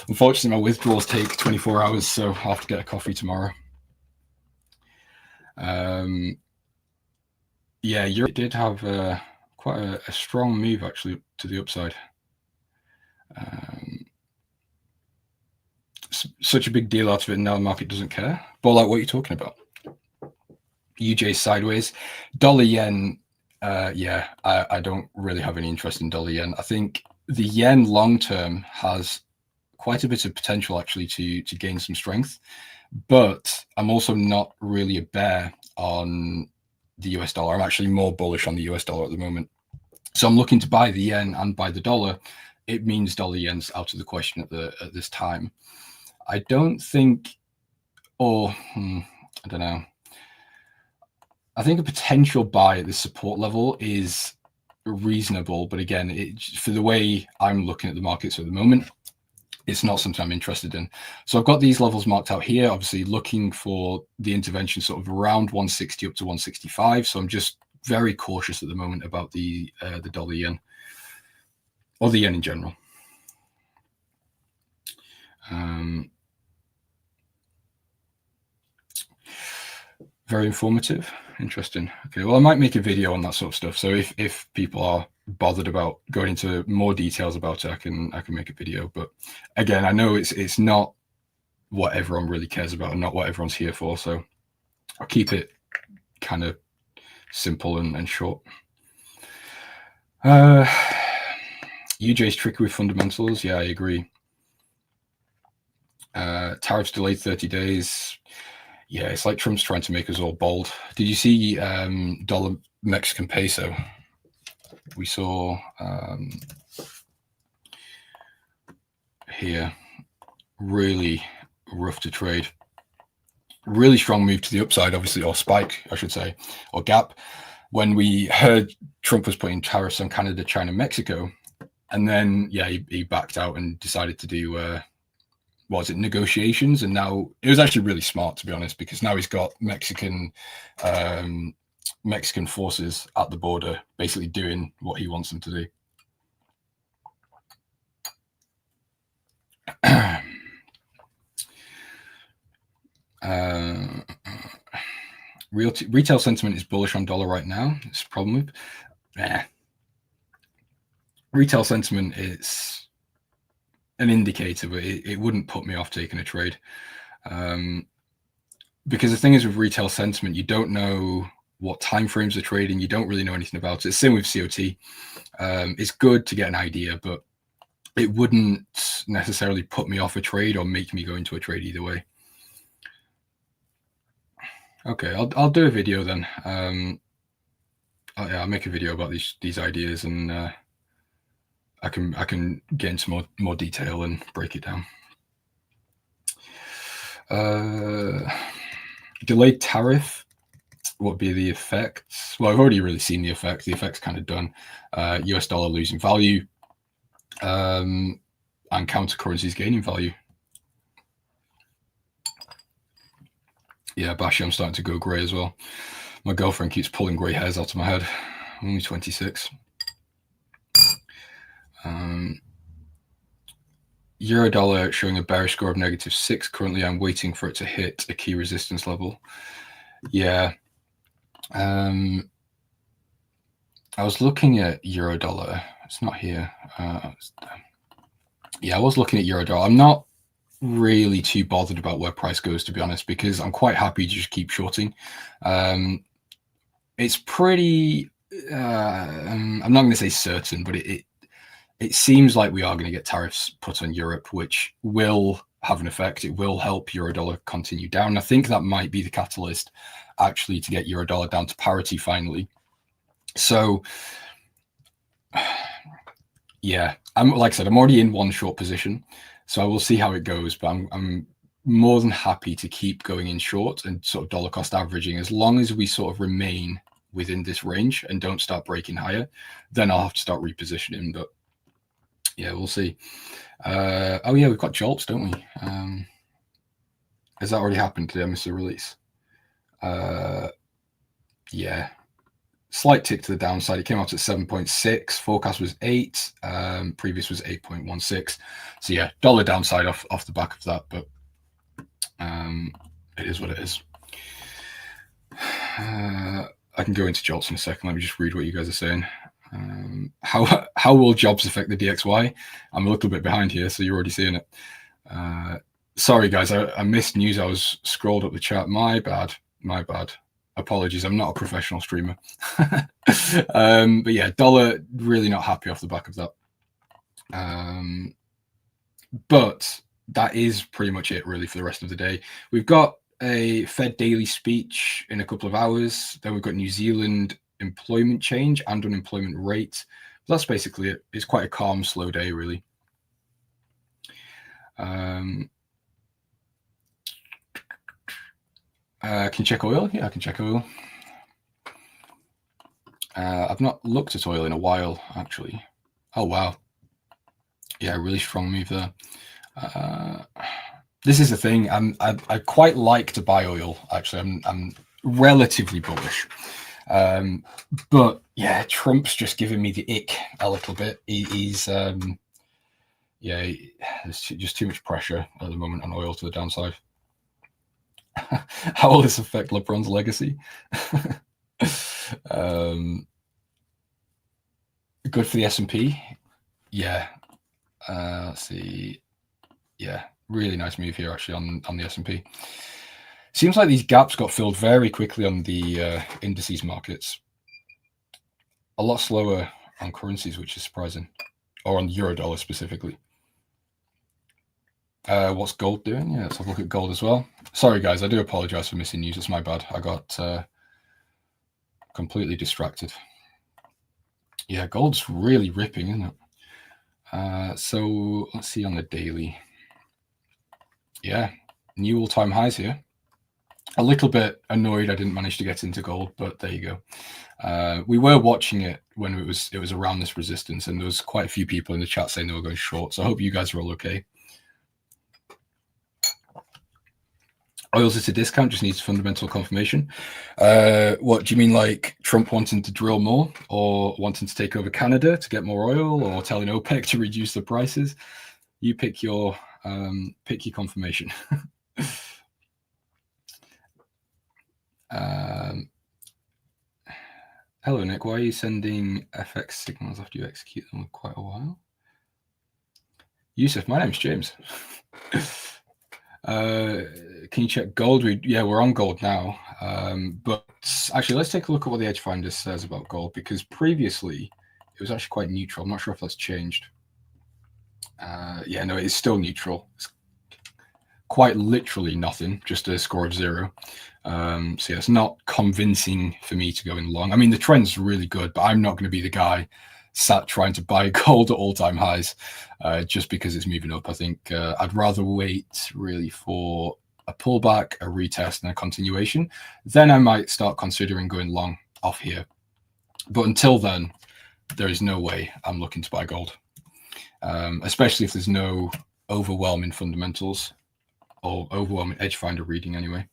unfortunately, my withdrawals take 24 hours, so I'll have to get a coffee tomorrow. Yeah, Europe did have quite a strong move, actually, to the upside. Such a big deal out of it, and now the market doesn't care. But like, what are you talking about? UJ sideways. Dollar yen, yeah, I don't really have any interest in dollar yen. I think the yen long term has quite a bit of potential actually to gain some strength, but I'm also not really a bear on the US dollar. I'm actually more bullish on the US dollar at the moment. So I'm looking to buy the yen and buy the dollar. It means dollar yen's out of the question at this time. I don't think, or I don't know. I think a potential buy at this support level is reasonable, but again, for the way I'm looking at the markets at the moment, it's not something I'm interested in. So I've got these levels marked out here, obviously looking for the intervention sort of around 160 up to 165. So I'm just very cautious at the moment about the dollar yen, or the yen in general. Very informative. Interesting. Okay, well, I might make a video on that sort of stuff. So if people are bothered about going into more details about it, I can make a video. But again, I know it's not what everyone really cares about and not what everyone's here for. So I'll keep it kind of simple and short. UJ's tricky with fundamentals. Yeah, I agree. Tariffs delayed 30 days. Yeah, it's like Trump's trying to make us all bold. Did you see dollar Mexican peso? We saw here, really rough to trade. Really strong move to the upside, obviously, or spike, I should say, or gap, when we heard Trump was putting tariffs on Canada, China, Mexico. And then, yeah, he backed out and decided to do negotiations. And now it was actually really smart, to be honest, because now he's got Mexican forces at the border basically doing what he wants them to do. Retail sentiment is bullish on dollar right now. It's a problem with retail sentiment is an indicator, but it wouldn't put me off taking a trade. Because the thing is with retail sentiment, you don't know what timeframes are trading. You don't really know anything about it. Same with COT. It's good to get an idea, but it wouldn't necessarily put me off a trade or make me go into a trade either way. Okay, I'll do a video then. I'll make a video about these ideas, and I can get into more detail and break it down. Delayed tariff. What would be the effects? Well, I've already really seen the effects. The effect's kind of done. US dollar losing value, and counter currencies gaining value. Yeah, Bashi, I'm starting to go grey as well. My girlfriend keeps pulling grey hairs out of my head. I'm only 26. Euro dollar showing a bearish score of -6. Currently, I'm waiting for it to hit a key resistance level. Yeah. I was looking at euro dollar. It's not here. Yeah, I was looking at euro dollar. I'm not really too bothered about where price goes, to be honest, because I'm quite happy to just keep shorting. It's pretty. I'm not going to say certain, but it seems like we are going to get tariffs put on Europe, which will have an effect. It will help eurodollar continue down. I think that might be the catalyst, actually, to get eurodollar down to parity finally. So, yeah, like I said, I'm already in one short position, so I will see how it goes. But I'm more than happy to keep going in short and sort of dollar cost averaging as long as we sort of remain within this range and don't start breaking higher. Then I'll have to start repositioning, but. Yeah, we'll see. Oh yeah, we've got JOLTS, don't we? Has that already happened? Did I miss a release? Yeah, slight tick to the downside. It came out at 7.6. Forecast was 8. Previous was 8.16. So yeah, dollar downside off the back of that, but it is what it is. I can go into JOLTS in a second. Let me just read what you guys are saying. How will jobs affect the DXY? I'm a little bit behind here, so you're already seeing it. Sorry, guys, I missed news. I was scrolled up the chat. My bad. Apologies. I'm not a professional streamer. But yeah, dollar really not happy off the back of that. But that is pretty much it, really, for the rest of the day. We've got a Fed daily speech in a couple of hours. Then we've got New Zealand employment change and unemployment rate. That's basically it. It's quite a calm, slow day, really. Can you check oil? Yeah, I can check oil. I've not looked at oil in a while, actually. Oh, wow. Yeah, really strong move there. This is the thing. I quite like to buy oil, actually. I'm relatively bullish. But yeah, Trump's just giving me the ick a little bit. He's yeah, there's just too much pressure at the moment on oil to the downside. How will this affect LeBron's legacy? Good for the S&P. Yeah. Let's see. Yeah, really nice move here actually on the S&P. Seems like these gaps got filled very quickly on the indices markets. A lot slower on currencies, which is surprising, or on euro dollar specifically. What's gold doing? Yeah, let's have a look at gold as well. Sorry, guys, I do apologize for missing news. It's my bad. I got completely distracted. Yeah, gold's really ripping, isn't it? So let's see on the daily. Yeah, new all-time highs here. A little bit annoyed I didn't manage to get into gold, but there you go. We were watching it when it was around this resistance, and there was quite a few people in the chat saying they were going short. So I hope you guys are all okay. Oil's at a discount, just needs fundamental confirmation. What do you mean, like Trump wanting to drill more, or wanting to take over Canada to get more oil, or telling OPEC to reduce the prices? You pick your confirmation. Hello, Nick. Why are you sending FX signals after you execute them for quite a while? Yusuf, my name's James. Can you check gold? We're on gold now. But actually, let's take a look at what the Edge Finder says about gold, because previously it was actually quite neutral. I'm not sure if that's changed. Yeah, no, it is still neutral. It's quite literally nothing, just a score of 0. So yeah, it's not convincing for me to go in long. I mean, the trend's really good, but I'm not going to be the guy sat trying to buy gold at all-time highs just because it's moving up. I think I'd rather wait really for a pullback, a retest, and a continuation. Then I might start considering going long off here. But until then, there is no way I'm looking to buy gold, especially if there's no overwhelming fundamentals or overwhelming edge finder reading anyway.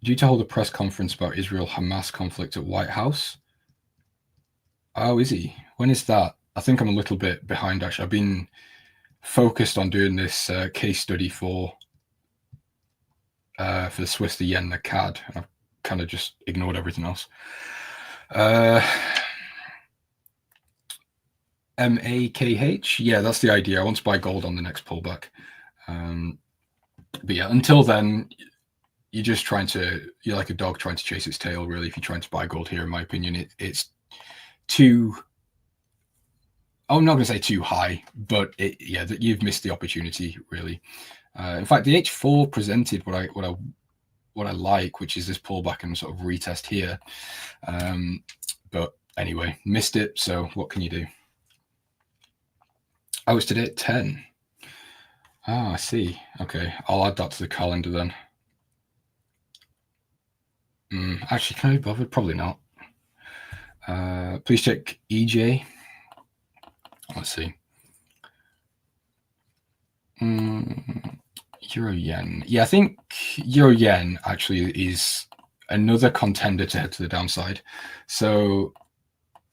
Due to hold a press conference about Israel-Hamas conflict at White House. Oh, is he? When is that? I think I'm a little bit behind, actually. I've been focused on doing this case study for the Swiss, the yen, the CAD. I've kind of just ignored everything else. MAKH? Yeah, that's the idea. I want to buy gold on the next pullback. But yeah, until then, you're just you're like a dog trying to chase its tail, really, if you're trying to buy gold here, in my opinion. It's too, I'm not going to say too high, but yeah, you've missed the opportunity, really. In fact, the H4 presented what I like, which is this pullback and sort of retest here. But anyway, missed it. So what can you do? Oh, it's today at 10. Ah, I see. Okay, I'll add that to the calendar then. Actually, can I be bothered? Probably not. Please check EJ. Let's see. Euro yen. Yeah, I think Euro yen actually is another contender to head to the downside. So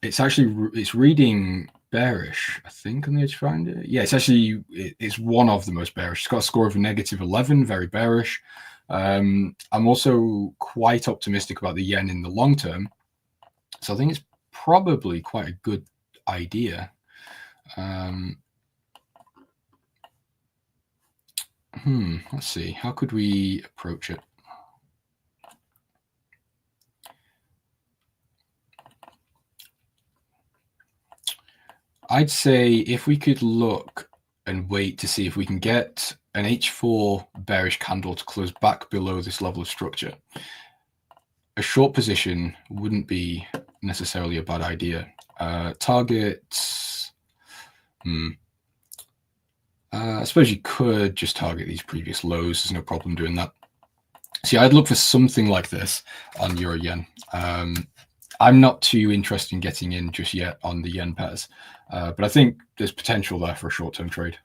it's reading bearish, I think, on the edge finder. Yeah, it's one of the most bearish. It's got a score of -11, very bearish. I'm also quite optimistic about the yen in the long term. So I think it's probably quite a good idea. Let's see. How could we approach it? I'd say if we could look and wait to see if we can get an H4 bearish candle to close back below this level of structure, a short position wouldn't be necessarily a bad idea. Targets, I suppose you could just target these previous lows. There's no problem doing that. See, I'd look for something like this on Euro Yen. I'm not too interested in getting in just yet on the yen pairs, but I think there's potential there for a short-term trade.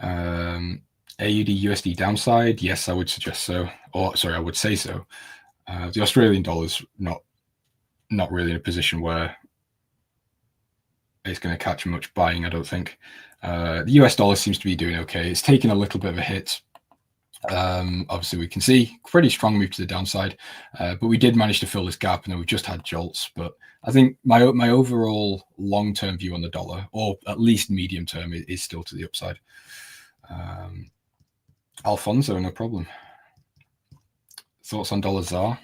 AUD USD downside, yes, I would suggest so. Or sorry, I would say so. The Australian dollar's not really in a position where it's going to catch much buying, I don't think. The US dollar seems to be doing okay. It's taken a little bit of a hit. Obviously, we can see pretty strong move to the downside, but we did manage to fill this gap, and then we've just had JOLTS. But I think my overall long-term view on the dollar, or at least medium term, is still to the upside. Alfonso, no problem. Thoughts on dollar ZAR?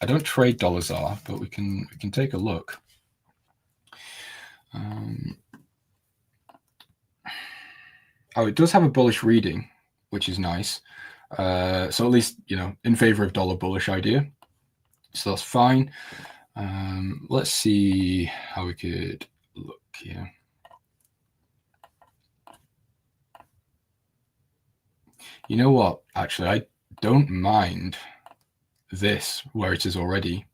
I don't trade dollar ZAR, but we can take a look. Oh, it does have a bullish reading, which is nice. So at least, in favor of dollar bullish idea. So that's fine. Let's see how we could look here. You know what? Actually, I don't mind this where it is already.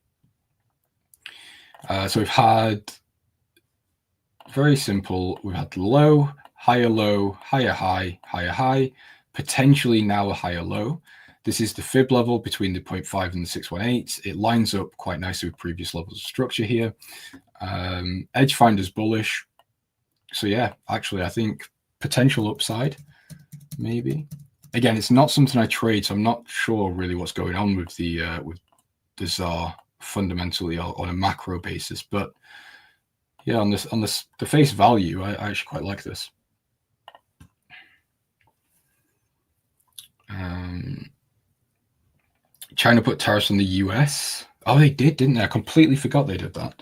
So we've had very simple. We've had low, higher low, higher high, higher high, potentially now a higher low. This is the fib level between the 0.5 and the 618. It lines up quite nicely with previous levels of structure here. Edge finder's bullish. So yeah, actually, I think potential upside, maybe. Again, it's not something I trade, so I'm not sure really what's going on with the ZAR fundamentally on a macro basis. But yeah, on the face value, I actually quite like this. China put tariffs on the US. Oh, they did, didn't they? I completely forgot they did that.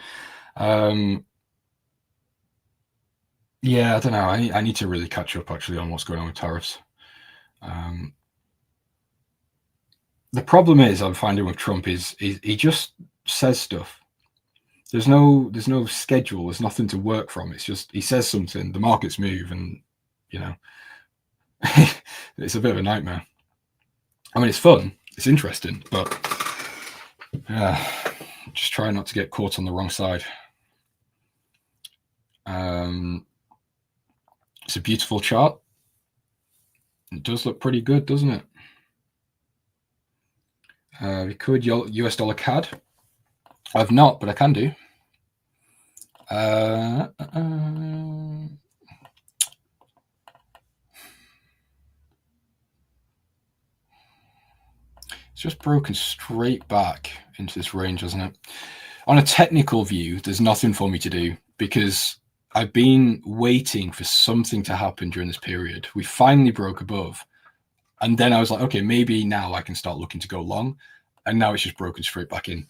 Yeah, I don't know. I need to really catch up actually on what's going on with tariffs. The problem is I'm finding with Trump is he just says stuff. There's no schedule. There's nothing to work from. It's just he says something, the markets move, and you know, it's a bit of a nightmare. I mean, it's fun, it's interesting, but yeah, just try not to get caught on the wrong side. It's a beautiful chart. It does look pretty good, doesn't it? We could US dollar CAD. I've not, but I can do. It's just broken straight back into this range, hasn't it? On a technical view, there's nothing for me to do because I've been waiting for something to happen during this period. We finally broke above. And then I was like, okay, maybe now I can start looking to go long. And now it's just broken straight back in.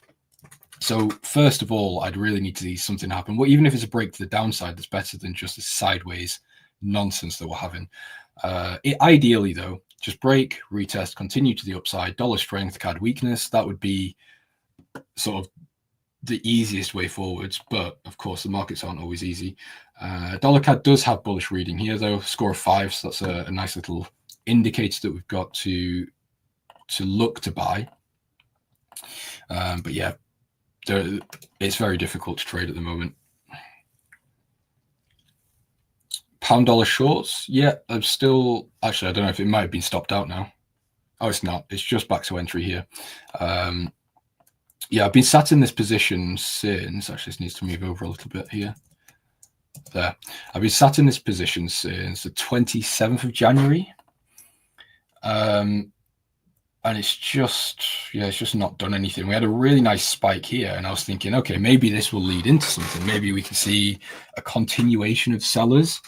So first of all, I'd really need to see something happen. Well, even if it's a break to the downside, that's better than just the sideways nonsense that we're having. Ideally, though, just break, retest, continue to the upside, dollar strength, CAD weakness. That would be sort of the easiest way forwards. But of course, the markets aren't always easy. Dollar CAD does have bullish reading here, though, score of 5. So that's a nice little indicator that we've got to look to buy. But yeah, it's very difficult to trade at the moment. Pound dollar shorts, yeah, I'm still actually, I don't know if it might have been stopped out now. Oh, it's not. It's just back to entry here. Yeah, I've been sat in this position since. Actually, this needs to move over a little bit here. There, I've been sat in this position since the 27th of January. And it's just, yeah, it's just not done anything. We had a really nice spike here, and I was thinking, okay, maybe this will lead into something. Maybe we can see a continuation of sellers,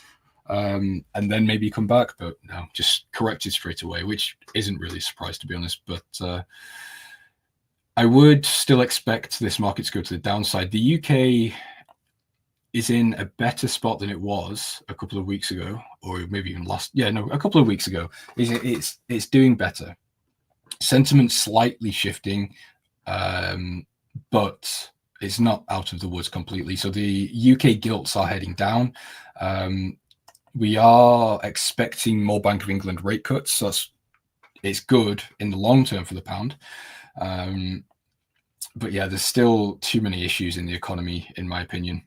and then maybe come back. But no, just corrected straight away, which isn't really a surprise, to be honest. But I would still expect this market to go to the downside. The UK is in a better spot than it was a couple of weeks ago, or maybe even a couple of weeks ago. It's doing better. Sentiment slightly shifting, but it's not out of the woods completely. So the UK gilts are heading down. We are expecting more Bank of England rate cuts. So it's good in the long term for the pound. But yeah, there's still too many issues in the economy, in my opinion,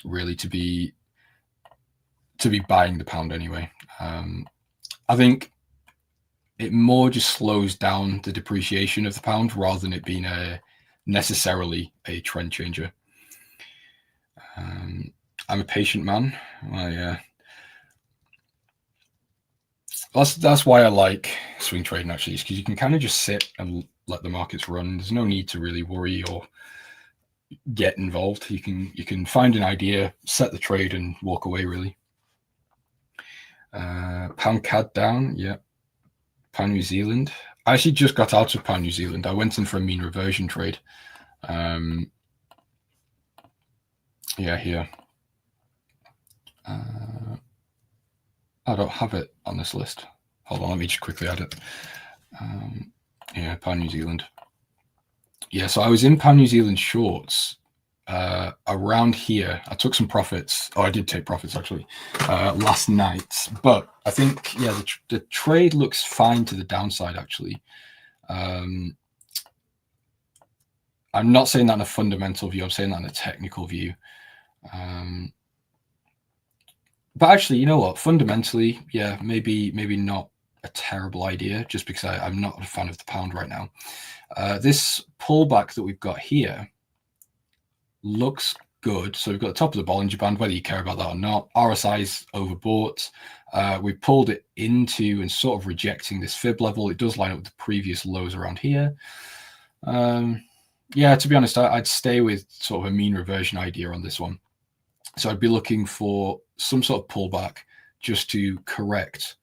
really to be buying the pound anyway. I think it more just slows down the depreciation of the pound rather than it being necessarily a trend changer. I'm a patient man. That's why I like swing trading, actually, is because you can kind of just sit and let the markets run. There's no need to really worry or get involved. You can find an idea, set the trade, and walk away, really. Pound CAD down, yeah. Pound New Zealand. I actually just got out of Pound New Zealand. I went in for a mean reversion trade. Yeah, here. I don't have it on this list. Hold on, let me just quickly add it. Yeah, Pound New Zealand. Yeah, so I was in Pound New Zealand shorts around here. I took some profits. Oh, I did take profits actually last night. But I think, yeah, the trade looks fine to the downside actually. I'm not saying that in a fundamental view. I'm saying that in a technical view. But actually, you know what? Fundamentally, yeah, maybe not a terrible idea, just because I'm not a fan of the pound right now. This pullback that we've got here looks good. So we've got the top of the Bollinger Band, whether you care about that or not. RSI's overbought. We pulled it into and sort of rejecting this fib level. It does line up with the previous lows around here. Yeah, to be honest, I'd stay with sort of a mean reversion idea on this one. So I'd be looking for some sort of pullback just to correct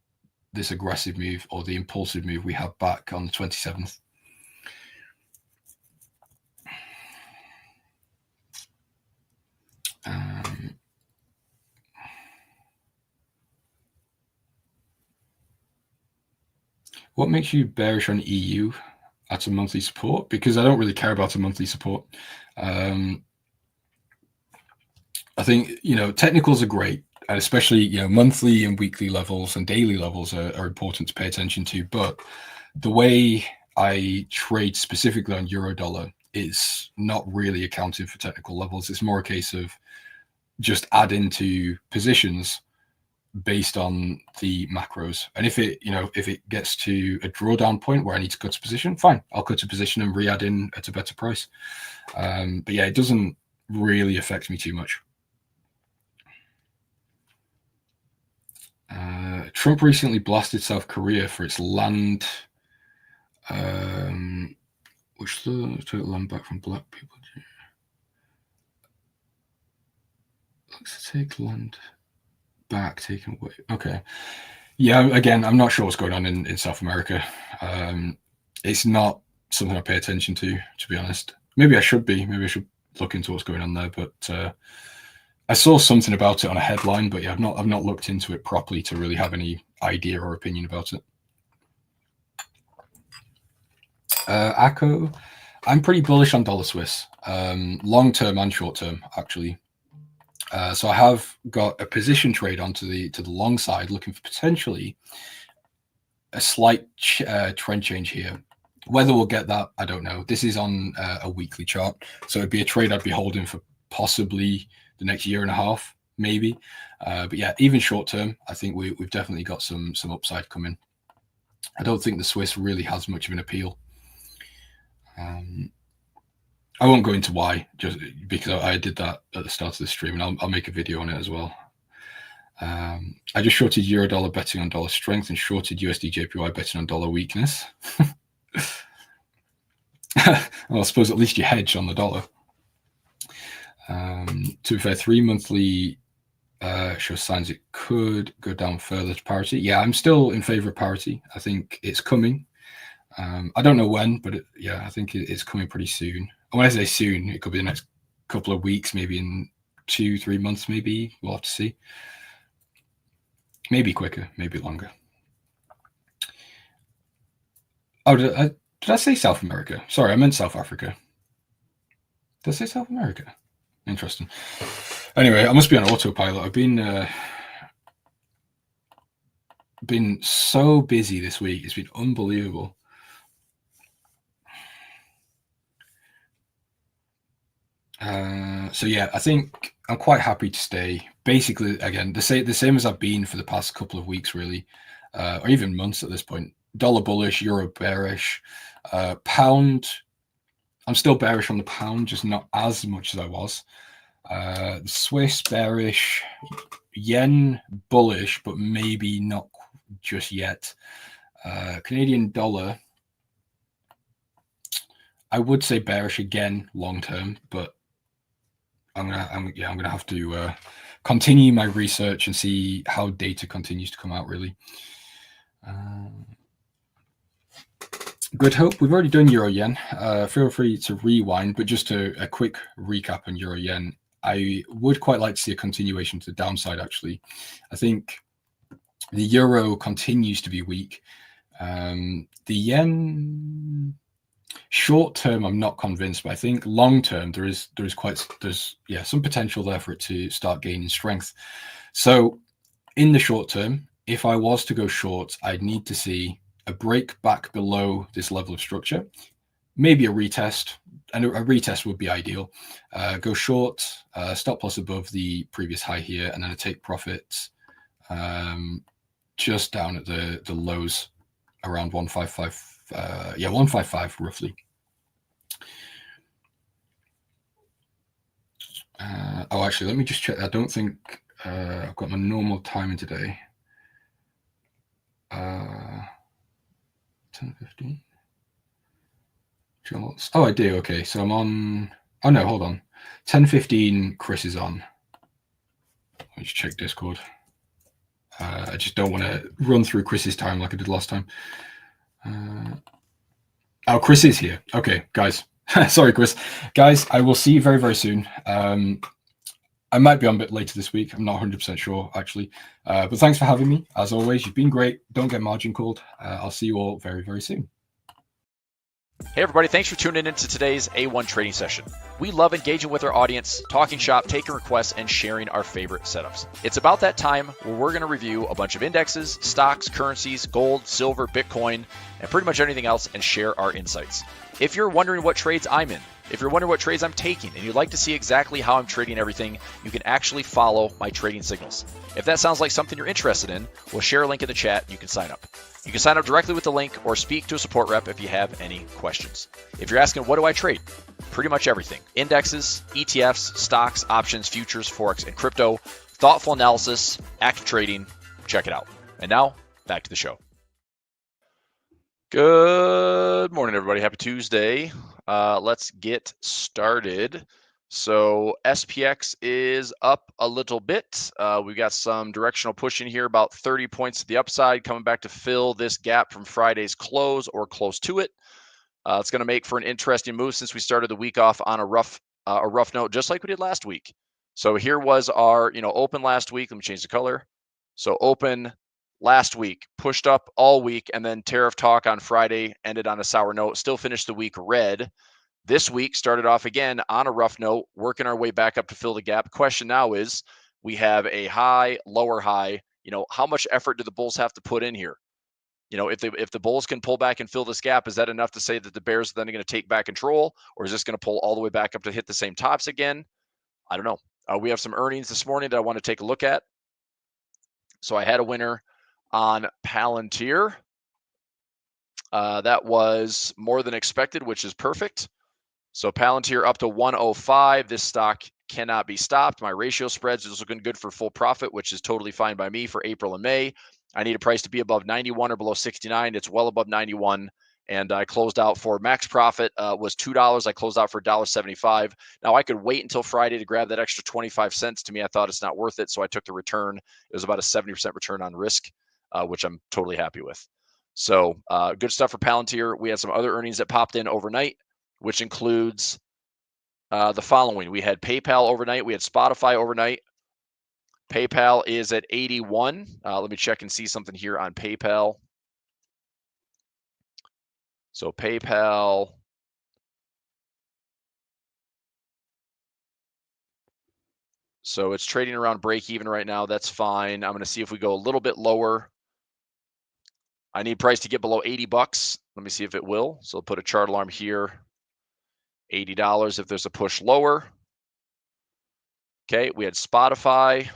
this aggressive move or the impulsive move we have back on the 27th. What makes you bearish on EU at a monthly support? Because I don't really care about a monthly support. I think, technicals are great, and especially, monthly and weekly levels and daily levels are important to pay attention to. But the way I trade specifically on euro dollar is not really accounting for technical levels. It's more a case of just add into positions based on the macros. And if it gets to a drawdown point where I need to cut a position, fine, I'll cut a position and re-add in at a better price. But yeah, it doesn't really affect me too much. Trump recently blasted South Korea for its land, which took land back from black people. Let's take land back, taken away. Okay. Yeah, again, I'm not sure what's going on in South America. It's not something I pay attention to be honest. Maybe I should be. Maybe I should look into what's going on there. But I saw something about it on a headline, but yeah, I've not looked into it properly to really have any idea or opinion about it. ACO, I'm pretty bullish on dollar Swiss, long term and short term actually. So I have got a position trade onto to the long side, looking for potentially a slight trend change here. Whether we'll get that, I don't know. This is on a weekly chart, so it'd be a trade I'd be holding for possibly the next year and a half, maybe. But yeah, even short term, I think we've definitely got some upside coming. I don't think the Swiss really has much of an appeal. I won't go into why, just because I did that at the start of the stream, and I'll make a video on it as well. I just shorted euro dollar betting on dollar strength and shorted USD JPY betting on dollar weakness. Well, I suppose at least you hedge on the dollar. To be fair, 3 monthly shows signs it could go down further to parity. Yeah, I'm still in favor of parity. I think it's coming. I don't know when, but yeah, I think it's coming pretty soon. And when I say soon, it could be the next couple of weeks, maybe in 2-3 months, maybe. We'll have to see. Maybe quicker, maybe longer. Oh, did I say South America? Sorry, I meant South Africa. Did I say South America? Interesting. Anyway, I must be on autopilot. I've been so busy this week. It's been unbelievable. So yeah, I think I'm quite happy to stay. Basically, again, the same as I've been for the past couple of weeks, really, or even months at this point. Dollar bullish, euro bearish, pound. I'm still bearish on the pound, just not as much as I was. The Swiss bearish, yen bullish, but maybe not just yet. Canadian dollar, I would say bearish again long term, but I'm gonna have to continue my research and see how data continues to come out. Really. Good hope. We've already done euro yen. Feel free to rewind, but just a quick recap on euro yen. I would quite like to see a continuation to the downside. Actually, I think the euro continues to be weak. The yen. Short term, I'm not convinced, but I think long term there's some potential there for it to start gaining strength. So in the short term, if I was to go short, I'd need to see a break back below this level of structure, maybe a retest, and a retest would be ideal. Go short, stop loss above the previous high here, and then a take profit just down at the lows around 155. 155 roughly. Actually, let me just check. I don't think I've got my normal timing today. 10:15. JOLTS. Oh, I do. Okay, so I'm on. Oh no, hold on. 10:15. Chris is on. Let me just check Discord. I just don't want to run through Chris's time like I did last time. Chris is here. Okay, guys. Sorry, Chris. Guys, I will see you very, very soon. I might be on a bit later this week. I'm not 100% sure, actually. But thanks for having me. As always, you've been great. Don't get margin called. I'll see you all very, very soon. Hey everybody, thanks for tuning in to today's A1 trading session. We love engaging with our audience, talking shop, taking requests, and sharing our favorite setups. It's about that time where we're going to review a bunch of indexes, stocks, currencies, gold, silver, Bitcoin, and pretty much anything else and share our insights. If you're wondering what trades I'm in, if you're wondering what trades I'm taking, and you'd like to see exactly how I'm trading everything, you can actually follow my trading signals. If that sounds like something you're interested in, we'll share a link in the chat and you can sign up. You can sign up directly with the link or speak to a support rep if you have any questions. If you're asking, what do I trade? Pretty much everything. Indexes, ETFs, stocks, options, futures, Forex, and crypto. Thoughtful analysis, active trading. Check it out. And now, back to the show. Good morning, everybody. Happy Tuesday. Let's get started. So SPX is up a little bit. We've got some directional pushing here, about 30 points to the upside, coming back to fill this gap from Friday's close or close to it. It's going to make for an interesting move since we started the week off on a rough note, just like we did last week. So here was our, open last week. Let me change the color. So open last week, pushed up all week, and then tariff talk on Friday ended on a sour note. Still finished the week red. This week started off again on a rough note, working our way back up to fill the gap. Question now is, we have a high, lower high. How much effort do the bulls have to put in here? If the bulls can pull back and fill this gap, is that enough to say that the bears are then going to take back control, or is this going to pull all the way back up to hit the same tops again? I don't know. We have some earnings this morning that I want to take a look at. So I had a winner on Palantir. That was more than expected, which is perfect. So Palantir up to 105. This stock cannot be stopped. My ratio spreads is looking good for full profit, which is totally fine by me for April and May. I need a price to be above 91 or below 69. It's well above 91. And I closed out for max profit was $2. I closed out for $1.75. Now I could wait until Friday to grab that extra 25 cents. To me, I thought it's not worth it. So I took the return. It was about a 70% return on risk, which I'm totally happy with. So good stuff for Palantir. We had some other earnings that popped in overnight, which includes the following. We had PayPal overnight. We had Spotify overnight. PayPal is at 81. Let me check and see something here on PayPal. So PayPal. So it's trading around break even right now. That's fine. I'm going to see if we go a little bit lower. I need price to get below 80 bucks. Let me see if it will. So I'll put a chart alarm here. $80 if there's a push lower. Okay, we had Spotify.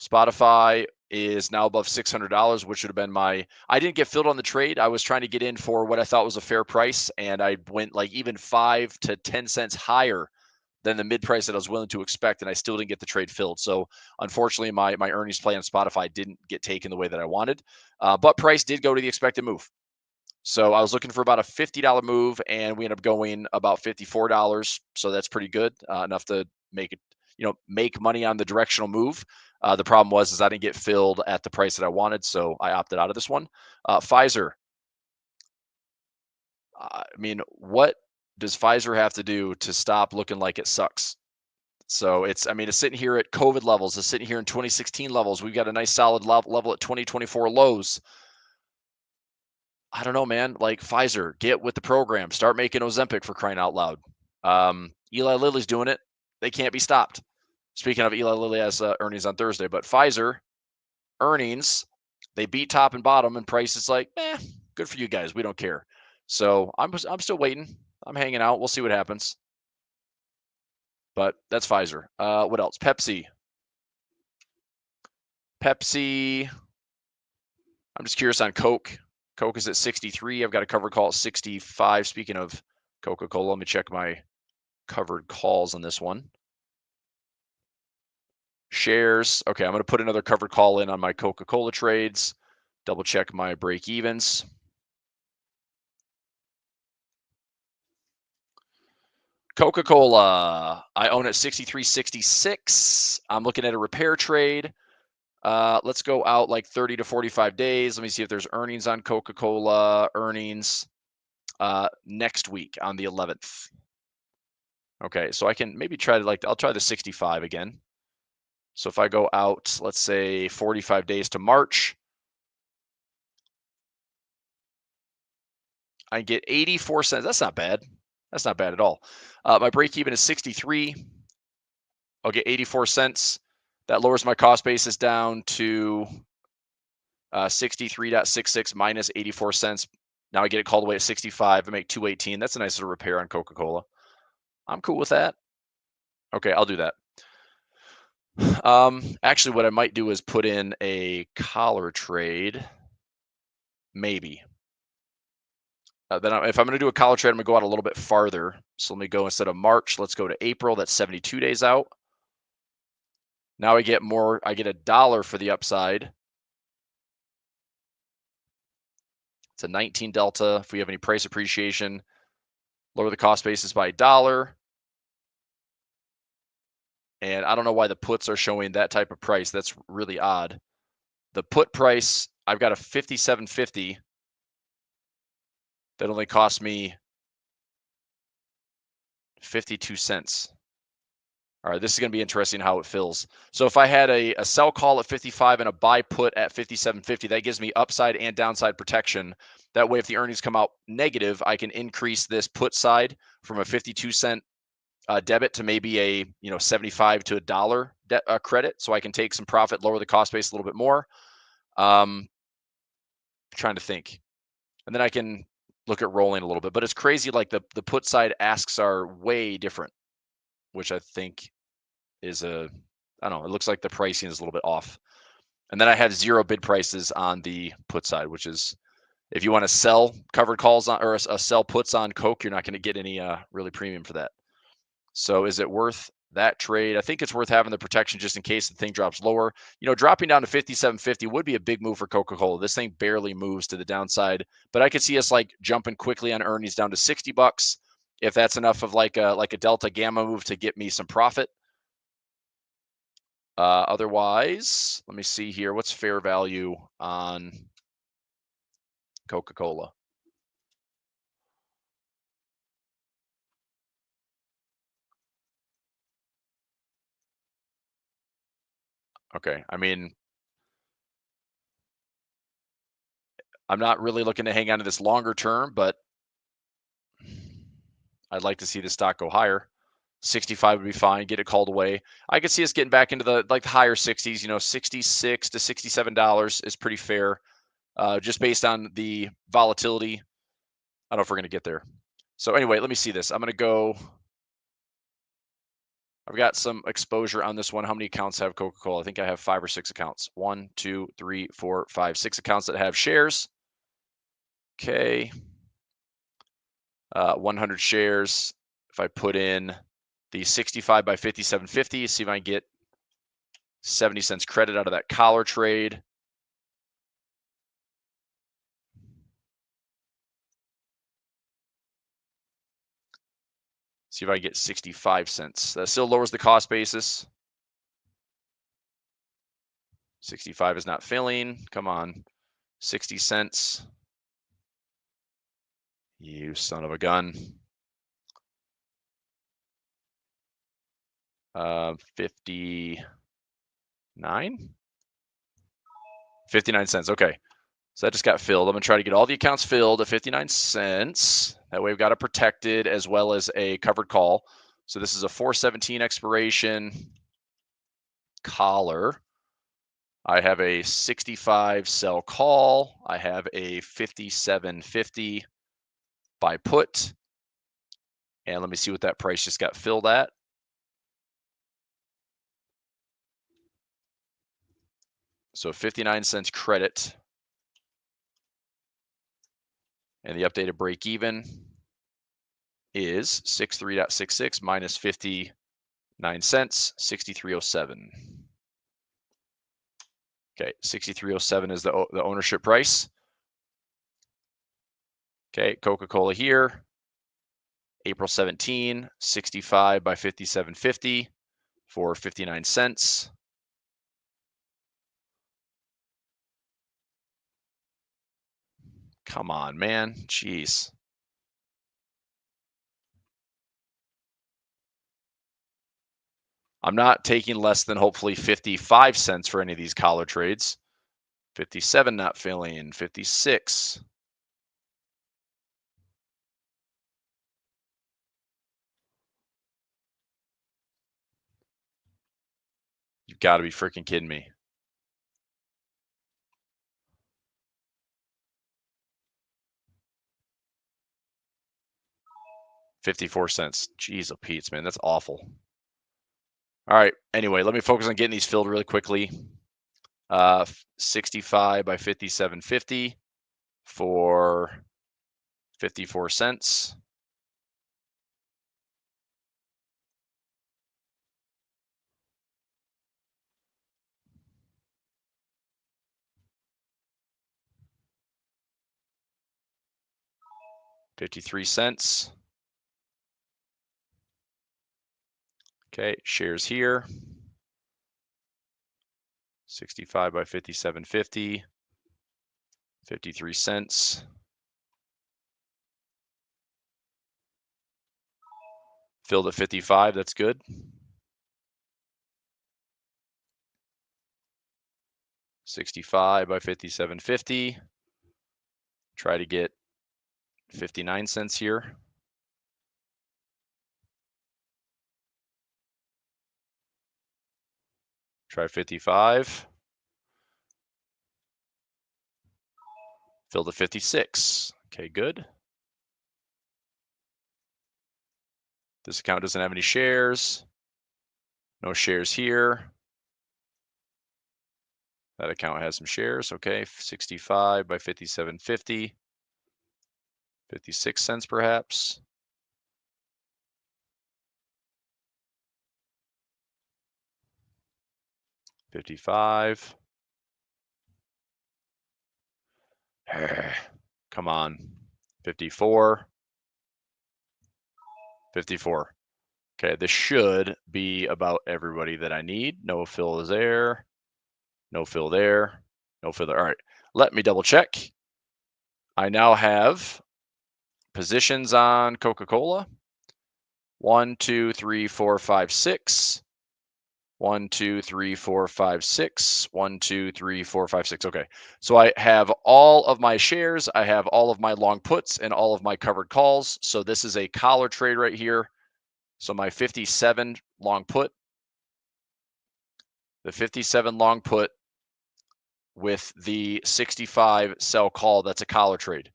Spotify is now above $600, which would have been I didn't get filled on the trade. I was trying to get in for what I thought was a fair price, and I went like even 5 to 10 cents higher than the mid price that I was willing to expect, and I still didn't get the trade filled. So unfortunately, my earnings play on Spotify didn't get taken the way that I wanted, but price did go to the expected move. So I was looking for about a $50 move, and we ended up going about $54. So that's pretty good, enough to make it, make money on the directional move. The problem was I didn't get filled at the price that I wanted, so I opted out of this one. Pfizer. What does Pfizer have to do to stop looking like it sucks? So it's sitting here at COVID levels. It's sitting here in 2016 levels. We've got a nice solid level at 2024 lows. I don't know, man. Like Pfizer, get with the program. Start making Ozempic, for crying out loud. Eli Lilly's doing it. They can't be stopped. Speaking of, Eli Lilly has earnings on Thursday, but Pfizer earnings, they beat top and bottom, and price is like, good for you guys. We don't care. So I'm still waiting. I'm hanging out. We'll see what happens. But that's Pfizer. What else? Pepsi. I'm just curious on Coke. Coke is at 63. I've got a covered call at 65. Speaking of Coca-Cola, let me check my covered calls on this one. Shares. Okay, I'm going to put another covered call in on my Coca-Cola trades. Double check my break evens. Coca-Cola, I own at 63.66. I'm looking at a repair trade. Let's go out like 30 to 45 days. Let me see if there's earnings on Coca-Cola. Earnings next week on the 11th. Okay, so I can maybe try to I'll try the 65 again. So if I go out, let's say 45 days to March, I get 84 cents. That's not bad. That's not bad at all. My break even is 63. I'll get 84 cents. That lowers my cost basis down to 63.66 minus 84 cents. Now I get it called away at 65. I make 218. That's a nice little repair on Coca-Cola. I'm cool with that. Okay, I'll do that. Actually, what I might do is put in a collar trade. Maybe. If I'm going to do a collar trade, I'm going to go out a little bit farther. So let me go, instead of March, let's go to April. That's 72 days out. Now I get more. I get $1 for the upside. It's a 19 delta. If we have any price appreciation, lower the cost basis by $1. And I don't know why the puts are showing that type of price. That's really odd. The put price, I've got a 57.50 that only cost me 52 cents. All right, this is going to be interesting how it fills. So if I had a sell call at 55 and a buy put at 57.50, that gives me upside and downside protection. That way, if the earnings come out negative, I can increase this put side from a 52-cent debit to maybe a 75 to $1 credit, so I can take some profit, lower the cost base a little bit more. Trying to think, and then I can look at rolling a little bit. But it's crazy, like the put side asks are way different, which I think is I don't know, it looks like the pricing is a little bit off. And then I have 0 bid prices on the put side, which is, if you want to sell covered calls on, or sell puts on Coke, you're not going to get any really premium for that. So is it worth that trade? I think it's worth having the protection just in case the thing drops lower. Dropping down to 57.50 would be a big move for Coca-Cola. This thing barely moves to the downside, but I could see us like jumping quickly on earnings down to $60 if that's enough of like a delta gamma move to get me some profit. Otherwise, let me see here. What's fair value on Coca-Cola? Okay, I mean, I'm not really looking to hang on to this longer term, but I'd like to see the stock go higher. 65 would be fine. Get it called away. I could see us getting back into the higher 60s. $66 to $67 is pretty fair, just based on the volatility. I don't know if we're going to get there. So anyway, let me see this. I'm going to go. I've got some exposure on this one. How many accounts have Coca-Cola? I think I have 5 or 6 accounts. 1, 2, 3, 4, 5, 6 accounts that have shares. Okay. 100 shares. If I put in the 65 by 57.50, see if I can get 70 cents credit out of that collar trade. See if I get 65 cents. That still lowers the cost basis. 65 is not filling. Come on. 60 cents. You son of a gun. 59? 59 cents. Okay. So that just got filled. I'm going to try to get all the accounts filled at 59 cents. That way we've got it protected as well as a covered call. So this is a 417 expiration collar. I have a 65 sell call. I have a 57.50 buy put. And let me see what that price just got filled at. So 59 cents credit. And the updated break even is 63.66 minus 59 cents, 63.07. Okay, 63.07 is the ownership price. Okay, Coca-Cola here. April 17, 65 by 57.50 for 59 cents. Come on, man. Jeez. I'm not taking less than hopefully 55 cents for any of these collar trades. 57 not filling, 56. You've got to be freaking kidding me. $0.54. Jeez, oh Pete's, man, that's awful. All right. Anyway, let me focus on getting these filled really quickly. 65 by 57.50 for 54 cents. $0.53. Okay, shares here. 65 by 57.50. 53 cents. Filled at 55. That's good. $65 by 57.50. Try to get 59 cents here. Try 55. Filled at 56. Okay, good. This account doesn't have any shares. No shares here. That account has some shares. Okay, 65 by 57.50. 56 cents perhaps. $55. Come on. 54. 54. Okay, this should be about everybody that I need. No fill is there. No fill there. No fill there. All right, let me double check. I now have positions on Coca-Cola. 1, 2, 3, 4, 5, 6. 1, 2, 3, 4, 5, 6. 1, 2, 3, 4, 5, 6. Okay, so I have all of my shares. I have all of my long puts and all of my covered calls. So this is a collar trade right here. So my 57 long put, the 57 long put with the 65 sell call, that's a collar trade.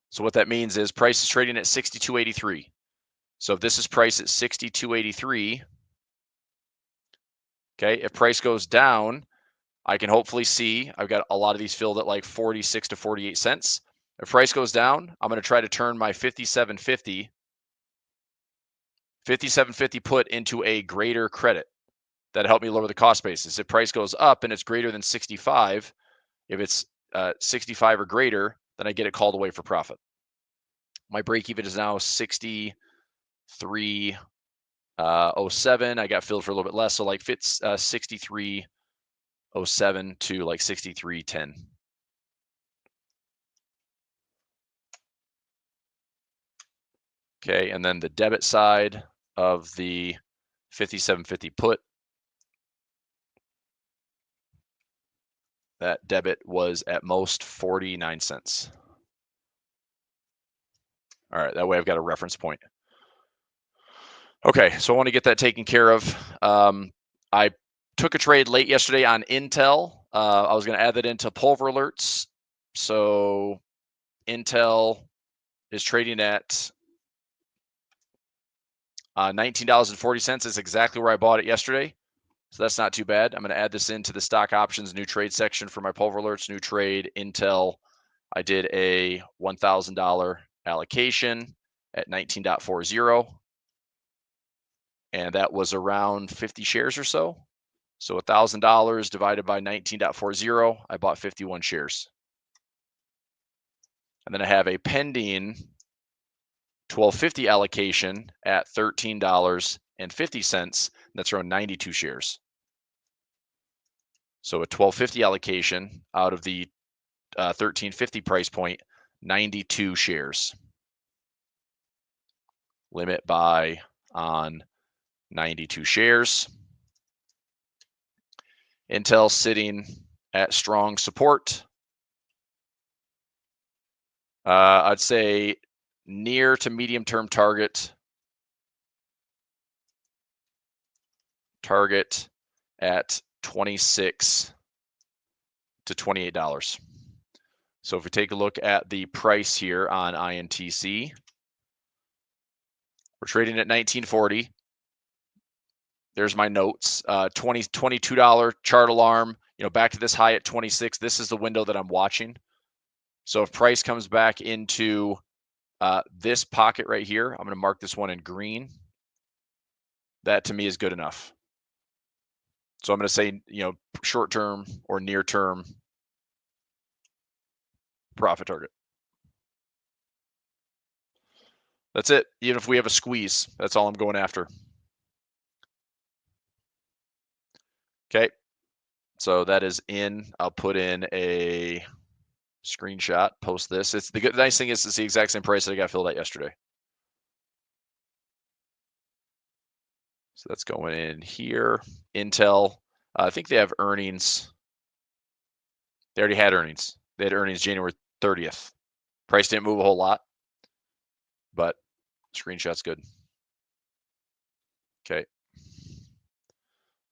So what that means is price is trading at 62.83. So if this is priced at 62.83, okay, if price goes down, I can hopefully see, I've got a lot of these filled at like 46 to 48 cents. If price goes down, I'm going to try to turn my 57.50 put into a greater credit. That'll help me lower the cost basis. If price goes up and it's greater than 65, if it's 65 or greater, then I get it called away for profit. My break even is now 63.07. I got filled for a little bit less, so like fits 63.07 to like 63.10. Okay, and then the debit side of the 57.50 put, that debit was at most 49 cents. All right, that way I've got a reference point. Okay, so I want to get that taken care of. I took a trade late yesterday on Intel. I was going to add that into Pulver Alerts. So Intel is trading at $19.40. Is exactly where I bought it yesterday. So that's not too bad. I'm going to add this into the stock options new trade section for my Pulver Alerts, new trade, Intel. I did a $1,000 allocation at 19.40. And that was around 50 shares or so. So $1,000 divided by 19.40, I bought 51 shares. And then I have a pending 1250 allocation at $13.50. That's around 92 shares. So a 1250 allocation out of the 1350 price point, 92 shares. Limit buy on 92 shares. Intel sitting at strong support. I'd say near to medium-term target. Target at $26 to $28. So if we take a look at the price here on INTC, we're trading at 1940. There's my notes. $22 chart alarm. Back to this high at 26. This is the window that I'm watching. So if price comes back into this pocket right here, I'm going to mark this one in green. That to me is good enough. So I'm going to say, short term or near term profit target. That's it. Even if we have a squeeze, that's all I'm going after. Okay. So that is in. I'll put in a screenshot, post this. It's the nice thing is it's the exact same price that I got filled out yesterday. So that's going in here. Intel, I think they have earnings. They already had earnings. They had earnings January 30th. Price didn't move a whole lot, but screenshot's good. Okay.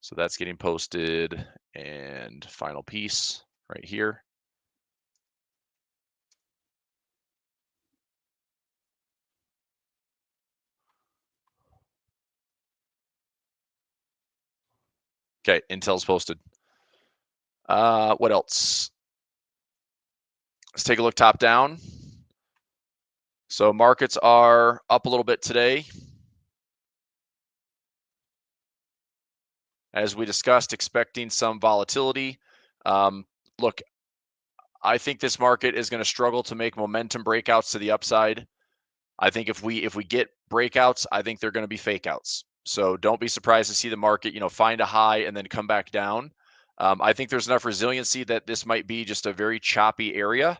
So that's getting posted, and final piece right here. Okay, Intel's posted. What else? Let's take a look top down. So markets are up a little bit today. As we discussed, expecting some volatility. Look, I think this market is going to struggle to make momentum breakouts to the upside. I think if we get breakouts, I think they're going to be fake outs. So don't be surprised to see the market, find a high and then come back down. I think there's enough resiliency that this might be just a very choppy area.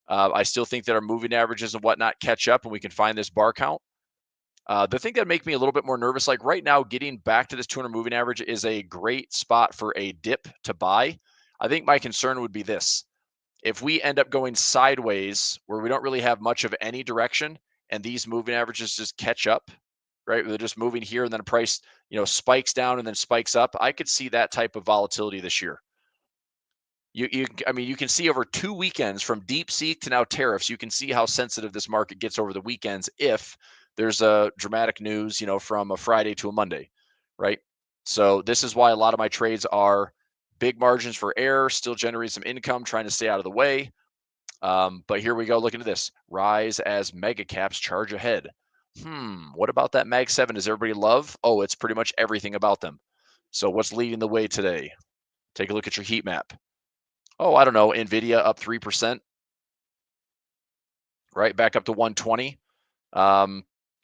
I still think that our moving averages and whatnot catch up and we can find this bar count. The thing that make me a little bit more nervous, like right now, getting back to this 200 moving average is a great spot for a dip to buy. I think my concern would be this. If we end up going sideways where we don't really have much of any direction and these moving averages just catch up, right? They're just moving here and then a price, spikes down and then spikes up. I could see that type of volatility this year. You can see over 2 weekends from DeepSeek to now tariffs, you can see how sensitive this market gets over the weekends if there's a dramatic news, from a Friday to a Monday, right? So this is why a lot of my trades are big margins for error, still generate some income, trying to stay out of the way. But here we go. Look into this. Rise as mega caps charge ahead. What about that Mag 7? Does everybody love? Oh, it's pretty much everything about them. So what's leading the way today? Take a look at your heat map. Oh, I don't know. NVIDIA up 3%. Right back up to 120.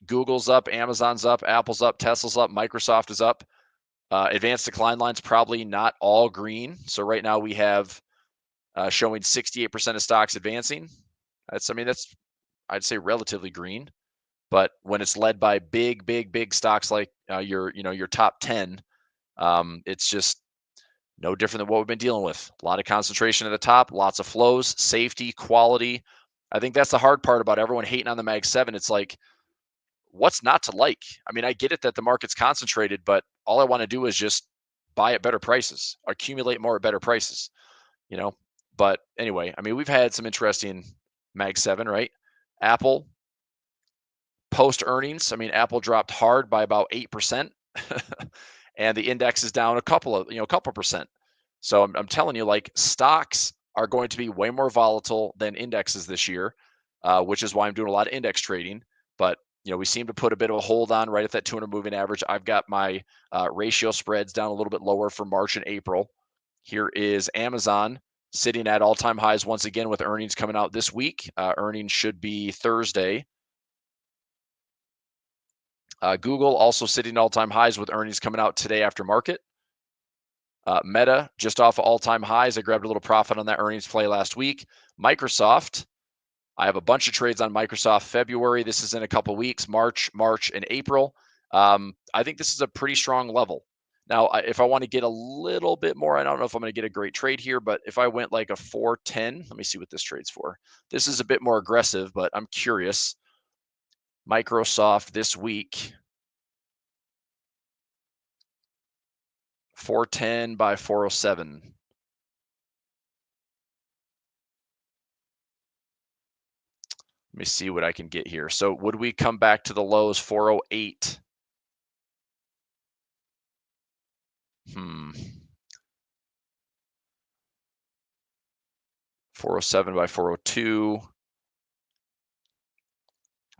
Google's up, Amazon's up, Apple's up, Tesla's up, Microsoft is up. Advanced decline line's probably not all green. So right now we have showing 68% of stocks advancing. That's I'd say relatively green. But when it's led by big stocks like your top 10, it's just no different than what we've been dealing with. A lot of concentration at the top, lots of flows, safety, quality. I think that's the hard part about everyone hating on the Mag 7. It's like, what's not to like? I mean, I get it that the market's concentrated, but all I want to do is just buy at better prices, accumulate more at better prices, But anyway, I mean, we've had some interesting Mag 7, right? Apple, post earnings, Apple dropped hard by about 8%. And the index is down a couple percent. So I'm telling you, like, stocks are going to be way more volatile than indexes this year, which is why I'm doing a lot of index trading. But we seem to put a bit of a hold on right at that 200 moving average. I've got my ratio spreads down a little bit lower for March and April. Here is Amazon sitting at all-time highs once again with earnings coming out this week. Earnings should be Thursday. Google also sitting all-time highs with earnings coming out today after market. Meta just off of all-time highs. I grabbed a little profit on that earnings play last week. Microsoft, I have a bunch of trades on Microsoft February. This is in a couple weeks, March, and April. I think this is a pretty strong level. Now, if I want to get a little bit more, I don't know if I'm going to get a great trade here, but if I went like a 410, let me see what this trade's for. This is a bit more aggressive, but I'm curious. Microsoft this week, 410 by 407. Let me see what I can get here. So would we come back to the lows 408? 407 by 402.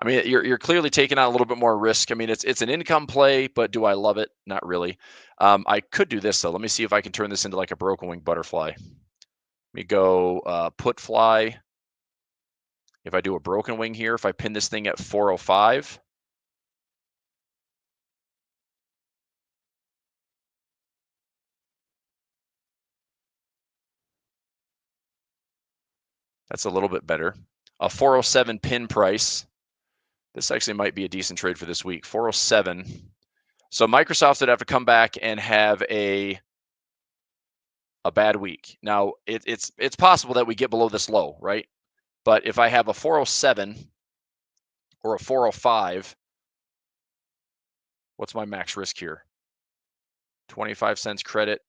I mean, you're clearly taking on a little bit more risk. I mean, it's an income play, but do I love it? Not really. I could do this though. Let me see if I can turn this into like a broken wing butterfly. Let me go put fly. If I do a broken wing here, if I pin this thing at 405. That's a little bit better. A 407 pin price. This actually might be a decent trade for this week. 407. So Microsoft would have to come back and have a bad week. Now, it's possible that we get below this low, right? But if I have a 407 or a 405, what's my max risk here? 25 cents credit.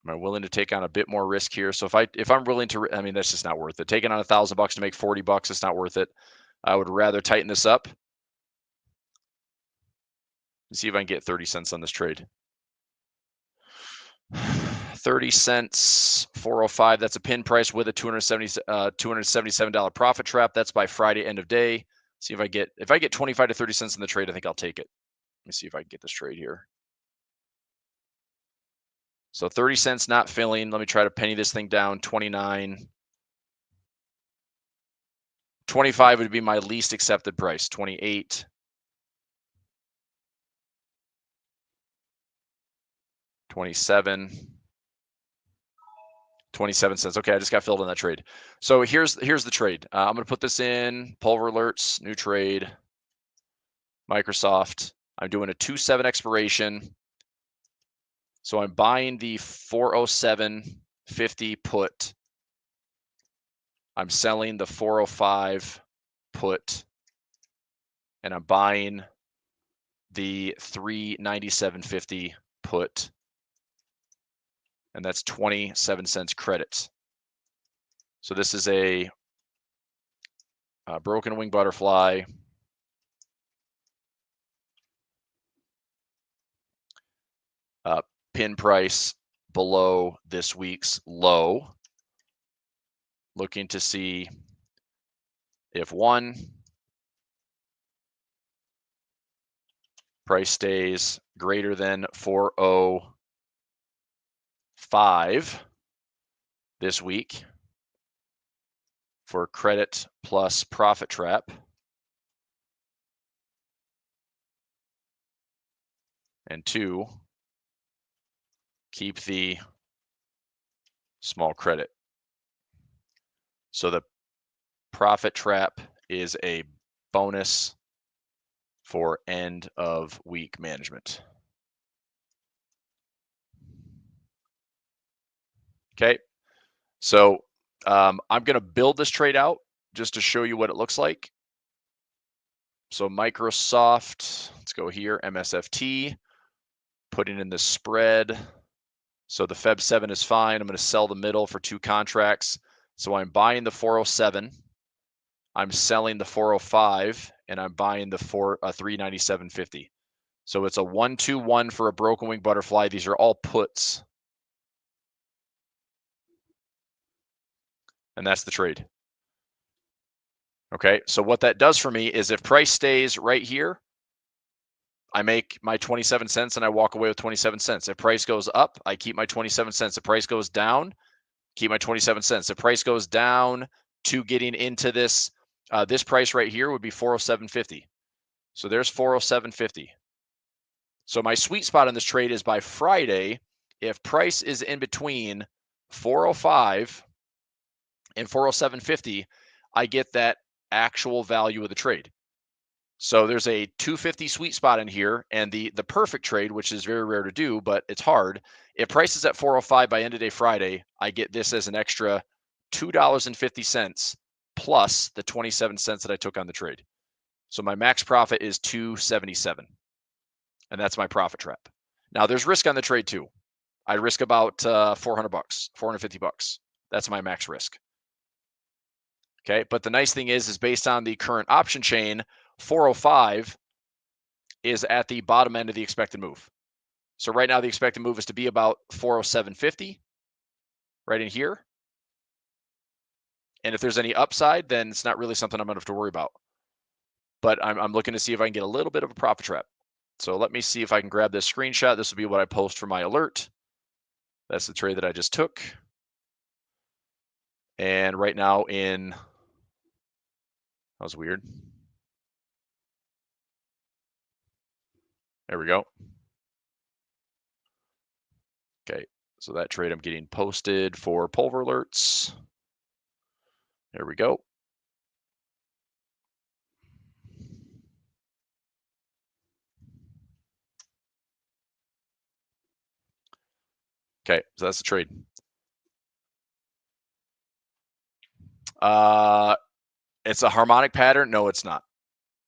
Am I willing to take on a bit more risk here? So if I'm willing to, I mean, that's just not worth it. Taking on $1,000 to make $40, it's not worth it. I would rather tighten this up. Let's see if I can get 30 cents on this trade. 30 cents, 405. That's a pin price with a $277 profit trap. That's by Friday end of day. See if I get 25 to 30 cents in the trade, I think I'll take it. Let me see if I can get this trade here. So 30 cents not filling. Let me try to penny this thing down. 29. 25 would be my least accepted price. 28. 27. 27 cents. Okay, I just got filled in that trade. So here's the trade. I'm going to put this in Pulver Alerts, new trade, Microsoft. I'm doing a 2/7 expiration. So I'm buying the 407.50 put. I'm selling the 405 put. And I'm buying the 397.50 put. And that's 27 cents credits. So this is a broken wing butterfly. Pin price below this week's low. Looking to see if one, price stays greater than 405 this week for credit plus profit trap. And two, keep the small credit. So the profit trap is a bonus for end of week management. Okay, so I'm going to build this trade out just to show you what it looks like. So Microsoft, let's go here, MSFT, putting in the spread. So the Feb 7 is fine. I'm going to sell the middle for 2 contracts. So I'm buying the 407. I'm selling the 405, and I'm buying the 397.50. So it's a 1-2-1 for a broken wing butterfly. These are all puts. And that's the trade. Okay, so what that does for me is if price stays right here, I make my 27 cents and I walk away with 27 cents. If price goes up, I keep my 27 cents. If price goes down, keep my 27 cents. If price goes down to getting into this, this price right here would be 407.50. So there's 407.50. So my sweet spot on this trade is by Friday, if price is in between 405 and 407.50, I get that actual value of the trade. So there's a 250 sweet spot in here, and the perfect trade, which is very rare to do, but it's hard. If price is at 405 by end of day Friday, I get this as an extra $2.50 plus the 27 cents that I took on the trade. So my max profit is 277, and that's my profit trap. Now there's risk on the trade too. I risk about $400, $450. That's my max risk. Okay, but the nice thing is based on the current option chain, 405 is at the bottom end of the expected move. So right now the expected move is to be about 407.50 right in here. And if there's any upside, then it's not really something I'm going to have to worry about. But I'm looking to see if I can get a little bit of a profit trap. So let me see if I can grab this screenshot. This will be what I post for my alert. That's the trade that I just took. And right now that was weird. There we go. Okay, so that trade I'm getting posted for pulver alerts. There we go. Okay, so that's the trade. It's a harmonic pattern. No, it's not.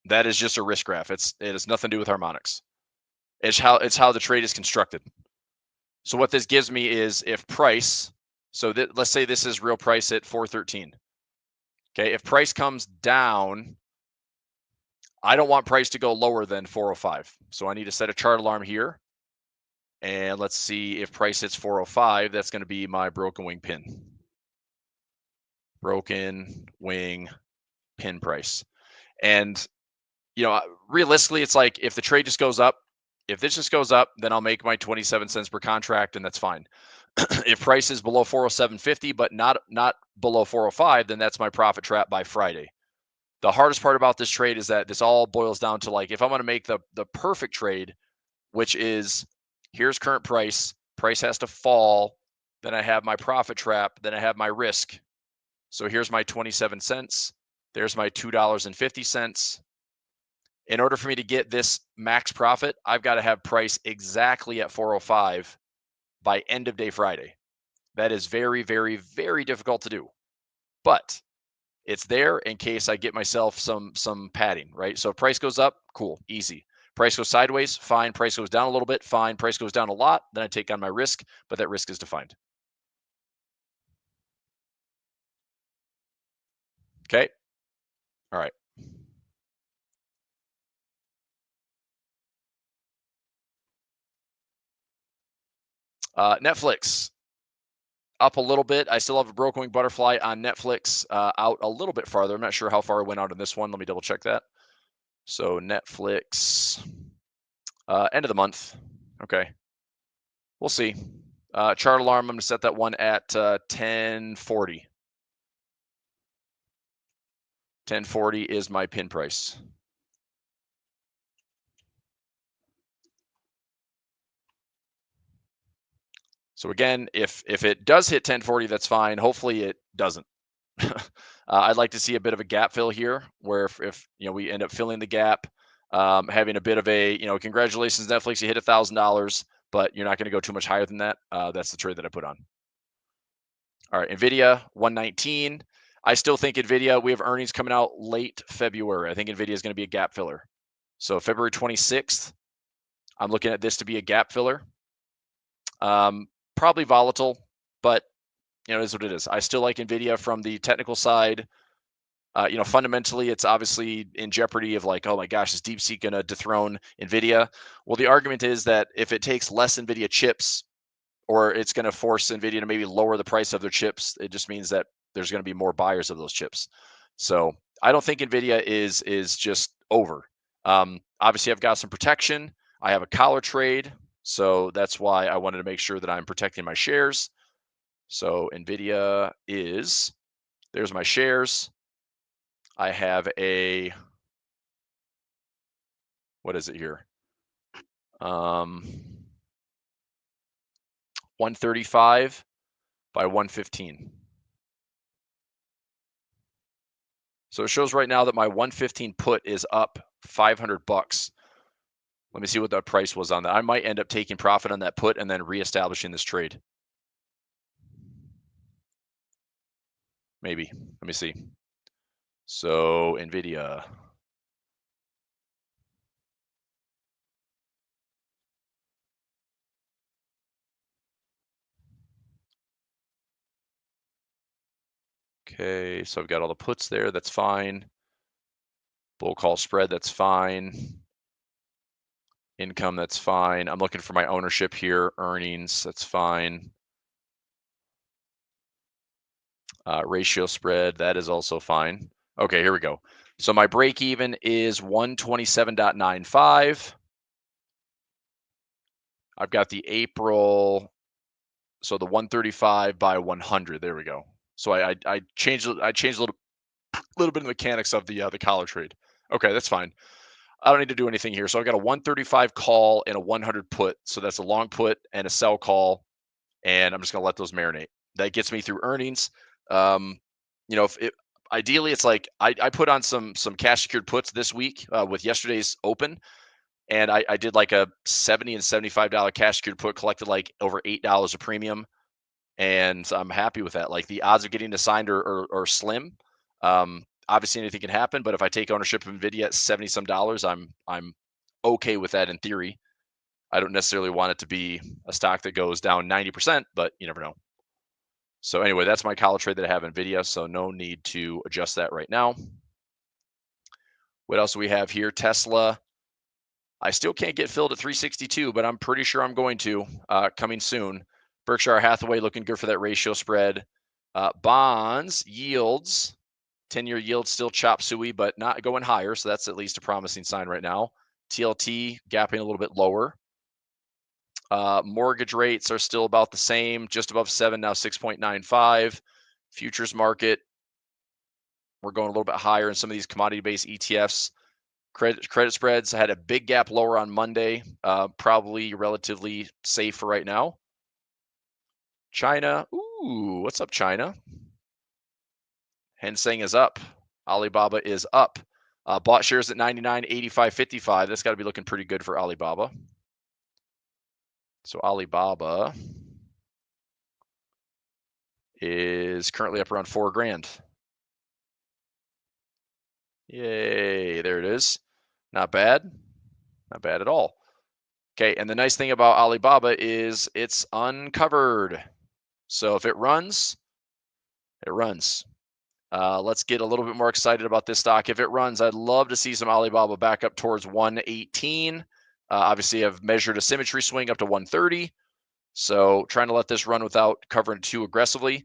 That is just a risk graph. It has nothing to do with harmonics. It's how the trade is constructed. So what this gives me is if price, so let's say this is real price at 413. Okay, if price comes down, I don't want price to go lower than 405. So I need to set a chart alarm here. And let's see if price hits 405, that's going to be my broken wing pin. Broken wing pin price. And, realistically, it's like if the trade just goes up, if this just goes up, then I'll make my 27 cents per contract, and that's fine. If price is below 407.50, but not below 405, then that's my profit trap by Friday. The hardest part about this trade is that this all boils down to like, if I'm going to make the perfect trade, which is here's current price has to fall, then I have my profit trap, then I have my risk. So here's my 27 cents. There's my $2.50. In order for me to get this max profit, I've got to have price exactly at 405 by end of day Friday. That is very, very, very difficult to do. But it's there in case I get myself some padding, right? So if price goes up, cool, easy. Price goes sideways, fine. Price goes down a little bit, fine. Price goes down a lot, then I take on my risk, but that risk is defined. Okay. All right. Netflix up a little bit. I still have a broken wing butterfly on Netflix out a little bit farther. I'm not sure how far it went out in this one. Let me double check that. So Netflix, end of the month. Okay. We'll see. Chart alarm, I'm going to set that one at 1040. 1040 is my pin price. So again, if it does hit 1040, that's fine. Hopefully it doesn't. I'd like to see a bit of a gap fill here, where if we end up filling the gap, having a bit of a congratulations Netflix, you hit $1,000, but you're not going to go too much higher than that. That's the trade that I put on. All right, Nvidia 119. I still think Nvidia, we have earnings coming out late February. I think Nvidia is going to be a gap filler. So February 26th, I'm looking at this to be a gap filler. Probably volatile, but it is what it is. I still like Nvidia from the technical side. Fundamentally, it's obviously in jeopardy of like, oh my gosh, is DeepSeek going to dethrone Nvidia? Well, the argument is that if it takes less Nvidia chips, or it's going to force Nvidia to maybe lower the price of their chips, it just means that there's going to be more buyers of those chips. So I don't think Nvidia is just over. Obviously, I've got some protection. I have a collar trade. So that's why I wanted to make sure that I'm protecting my shares. So Nvidia there's my shares. I have what is it here? 135 by 115. So it shows right now that my 115 put is up $500. Let me see what that price was on that. I might end up taking profit on that put and then reestablishing this trade. Maybe. Let me see. So NVIDIA. Okay, so I've got all the puts there. That's fine. Bull call spread. That's fine. Income. That's fine. I'm looking for my ownership here. Earnings. That's fine. Ratio spread. That is also fine. Okay, here we go. So my break even is 127.95. I've got the April, so the 135 by 100. There we go. So I changed a little bit of the mechanics of the collar trade. Okay, that's fine. I don't need to do anything here. So I've got a 135 call and a 100 put. So that's a long put and a sell call, and I'm just gonna let those marinate. That gets me through earnings. You know, ideally it's like I put on some cash secured puts this week with yesterday's open, and I did like a $70 and $75 cash secured put, collected like over $8 a premium, and I'm happy with that. Like the odds of getting assigned are slim. Obviously anything can happen, but if I take ownership of Nvidia at 70 some dollars, I'm okay with that in theory. I don't necessarily want it to be a stock that goes down 90%, but you never know. So anyway, that's my collar trade that I have Nvidia, so no need to adjust that right now. What else do we have here? Tesla. I still can't get filled at 362, but I'm pretty sure I'm going to coming soon. Berkshire Hathaway looking good for that ratio spread. Bonds, yields, 10-year yield still chop suey, but not going higher. So that's at least a promising sign right now. TLT gapping a little bit lower. Mortgage rates are still about the same, just above 7, now 6.95. Futures market, we're going a little bit higher in some of these commodity-based ETFs. Credit spreads had a big gap lower on Monday, probably relatively safe for right now. China, ooh, what's up, China? Hang Seng is up. Alibaba is up. Bought shares at 99, 85, 55. That's got to be looking pretty good for Alibaba. So Alibaba is currently up around $4,000. Yay, there it is. Not bad. Not bad at all. Okay, and the nice thing about Alibaba is it's uncovered. So if it runs, it runs. Let's get a little bit more excited about this stock. If it runs, I'd love to see some Alibaba back up towards 118. Obviously, I've measured a symmetry swing up to 130. So trying to let this run without covering too aggressively.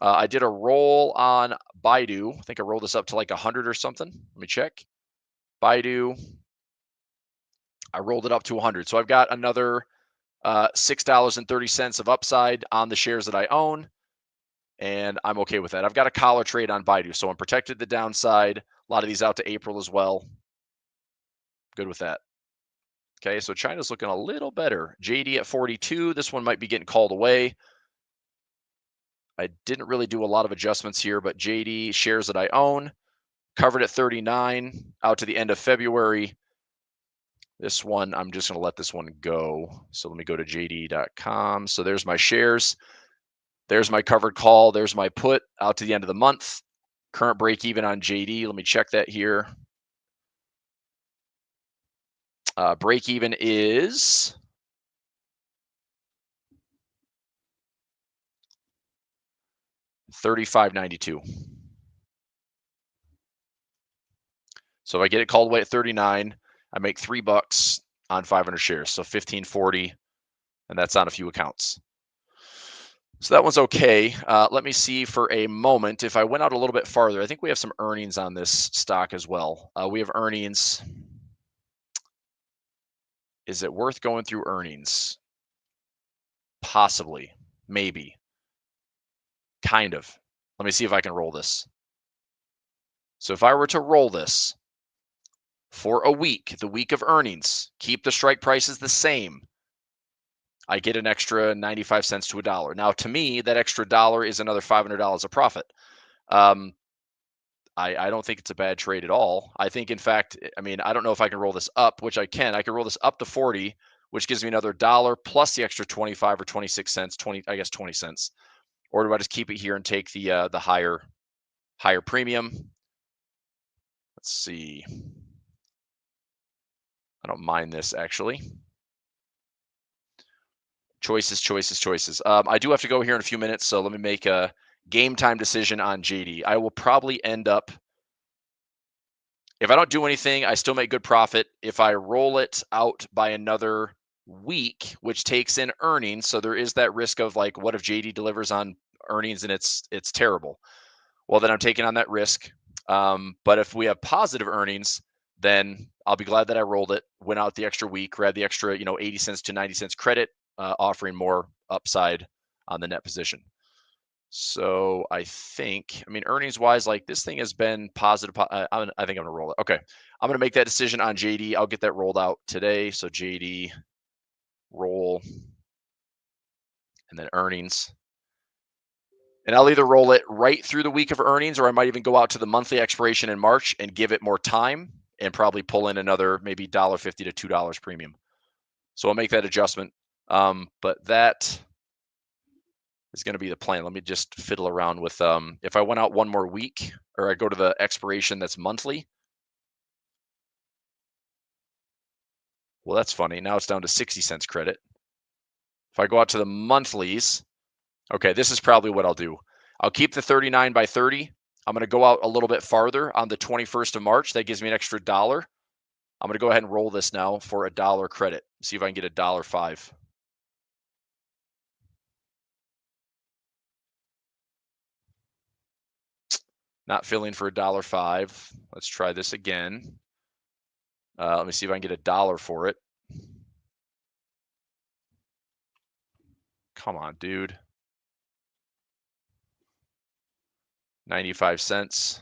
I did a roll on Baidu. I think I rolled this up to like 100 or something. Let me check. Baidu. I rolled it up to 100. So I've got another $6.30 of upside on the shares that I own, and I'm okay with that. I've got a collar trade on Baidu, so I'm protected the downside. A lot of these out to April as well. Good with that. Okay, so China's looking a little better. JD at 42. This one might be getting called away. I didn't really do a lot of adjustments here, but JD shares that I own, covered at 39 out to the end of February. This one, I'm just going to let this one go. So let me go to jd.com. So there's my shares. There's my covered call. There's my put out to the end of the month. Current break even on JD. Let me check that here. Break even is $35.92. So if I get it called away at 39, I make $3 on 500 shares. So 1540, and that's on a few accounts. So that one's okay. Let me see for a moment. If I went out a little bit farther, I think we have some earnings on this stock as well. We have earnings. Is it worth going through earnings? Possibly, maybe, kind of. Let me see if I can roll this. So if I were to roll this for a week, the week of earnings, keep the strike prices the same, I get an extra 95 cents to $1. Now, to me, that extra dollar is another $500 of profit. I don't think it's a bad trade at all. I think, in fact, I mean, I don't know if I can roll this up, which I can. I can roll this up to 40, which gives me another $1 plus the extra 25 or 26 cents, 20, I guess 20 cents. Or do I just keep it here and take the higher premium? Let's see. I don't mind this, actually. Choices. I do have to go here in a few minutes, so let me make a game time decision on JD. I will probably end up, if I don't do anything, I still make good profit. If I roll it out by another week, which takes in earnings, so there is that risk of like, what if JD delivers on earnings and it's terrible? Well, then I'm taking on that risk. But if we have positive earnings, then I'll be glad that I rolled it, went out the extra week, grabbed the extra, 80 cents to 90 cents credit, offering more upside on the net position. So I think, I mean, earnings wise, like this thing has been positive. I think I'm going to roll it. Okay. I'm going to make that decision on JD. I'll get that rolled out today. So JD, roll, and then earnings. And I'll either roll it right through the week of earnings, or I might even go out to the monthly expiration in March and give it more time and probably pull in another maybe $1.50 to $2 premium. So I'll make that adjustment. But that is going to be the plan. Let me just fiddle around with, if I went out one more week, or I go to the expiration that's monthly. Well, that's funny. Now it's down to 60 cents credit. If I go out to the monthlies, okay, this is probably what I'll do. I'll keep the 39 by 30. I'm going to go out a little bit farther on the 21st of March. That gives me an extra $1. I'm going to go ahead and roll this now for $1 credit. See if I can get $1.05. Not filling for $1.05. Let's try this again. Let me see if I can get $1 for it. Come on, dude. 95 cents.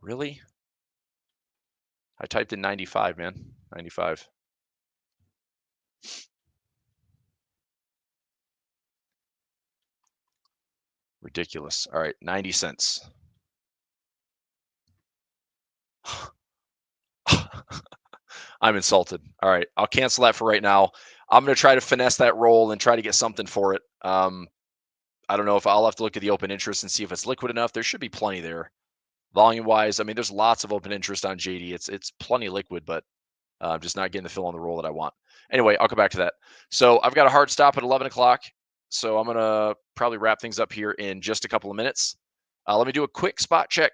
Really? I typed in 95, man. 95. Ridiculous. All right, 90 cents. I'm insulted. All right, I'll cancel that for right now. I'm going to try to finesse that roll and try to get something for it. I don't know if I'll have to look at the open interest and see if it's liquid enough. There should be plenty there. Volume wise, I mean, there's lots of open interest on JD. It's plenty liquid, but I'm just not getting the fill on the roll that I want. Anyway, I'll come back to that. So I've got a hard stop at 11 o'clock. So I'm going to probably wrap things up here in just a couple of minutes. Let me do a quick spot check.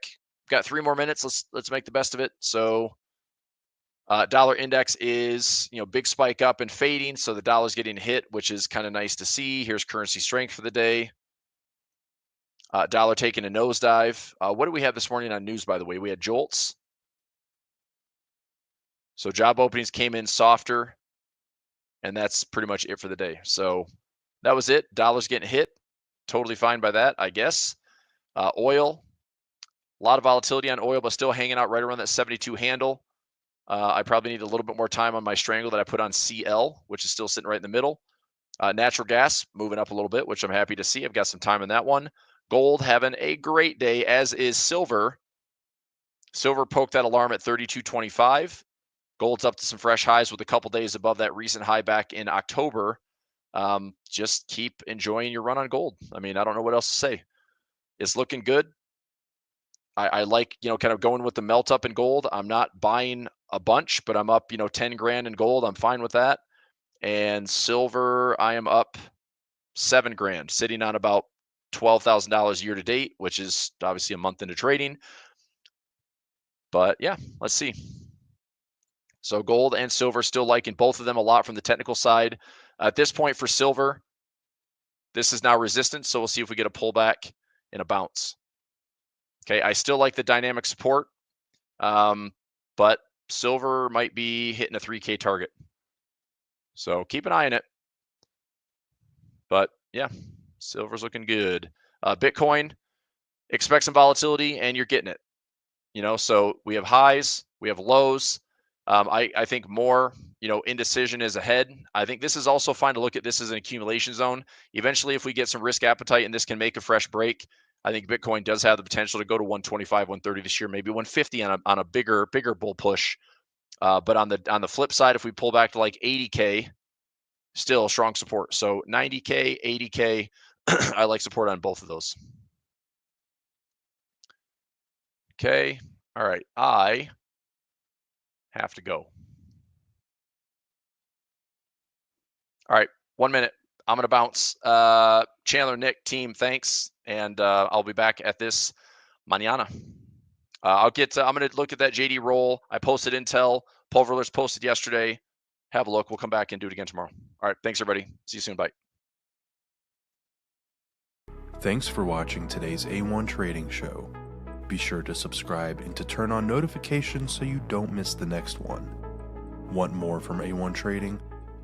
Got 3 more minutes. Let's make the best of it. So dollar index is, big spike up and fading. So the dollar's getting hit, which is kind of nice to see. Here's currency strength for the day. Dollar taking a nosedive. What do we have this morning on news, by the way? We had JOLTS. So job openings came in softer, and that's pretty much it for the day. So that was it. Dollar's getting hit. Totally fine by that, I guess. Oil, a lot of volatility on oil, but still hanging out right around that 72 handle. I probably need a little bit more time on my strangle that I put on CL, which is still sitting right in the middle. Natural gas moving up a little bit, which I'm happy to see. I've got some time on that one. Gold having a great day, as is silver. Silver poked that alarm at 32.25. Gold's up to some fresh highs with a couple days above that recent high back in October. Just keep enjoying your run on gold. I mean, I don't know what else to say. It's looking good. I like, kind of going with the melt up in gold. I'm not buying a bunch, but I'm up, 10 grand in gold. I'm fine with that. And silver, I am up 7 grand, sitting on about $12,000 year to date, which is obviously a month into trading. But yeah, let's see. So gold and silver, still liking both of them a lot from the technical side. At this point for silver, this is now resistance. So we'll see if we get a pullback and a bounce. Okay, I still like the dynamic support, but silver might be hitting a 3K target. So keep an eye on it. But yeah, silver's looking good. Bitcoin, expect some volatility, and you're getting it. So we have highs, we have lows. I think more, indecision is ahead. I think this is also fine to look at this as an accumulation zone. Eventually, if we get some risk appetite and this can make a fresh break, I think Bitcoin does have the potential to go to 125, 130 this year, maybe 150 on a bigger bull push. But on the flip side, if we pull back to like 80K, still strong support. So 90K, 80K, I like support on both of those. Okay. All right. I have to go. All right. 1 minute. I'm going to bounce. Chandler, Nick, team, thanks. And I'll be back at this mañana. I'm going to look at that JD roll. I posted Intel. Pulverless posted yesterday. Have a look. We'll come back and do it again tomorrow. All right. Thanks, everybody. See you soon. Bye. Thanks for watching today's A1 Trading Show. Be sure to subscribe and to turn on notifications so you don't miss the next one. Want more from A1 Trading?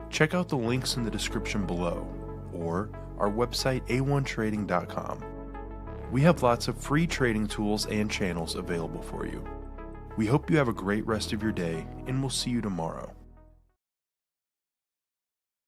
Check out the links in the description below or our website a1trading.com. We have lots of free trading tools and channels available for you. We hope you have a great rest of your day, and we'll see you tomorrow.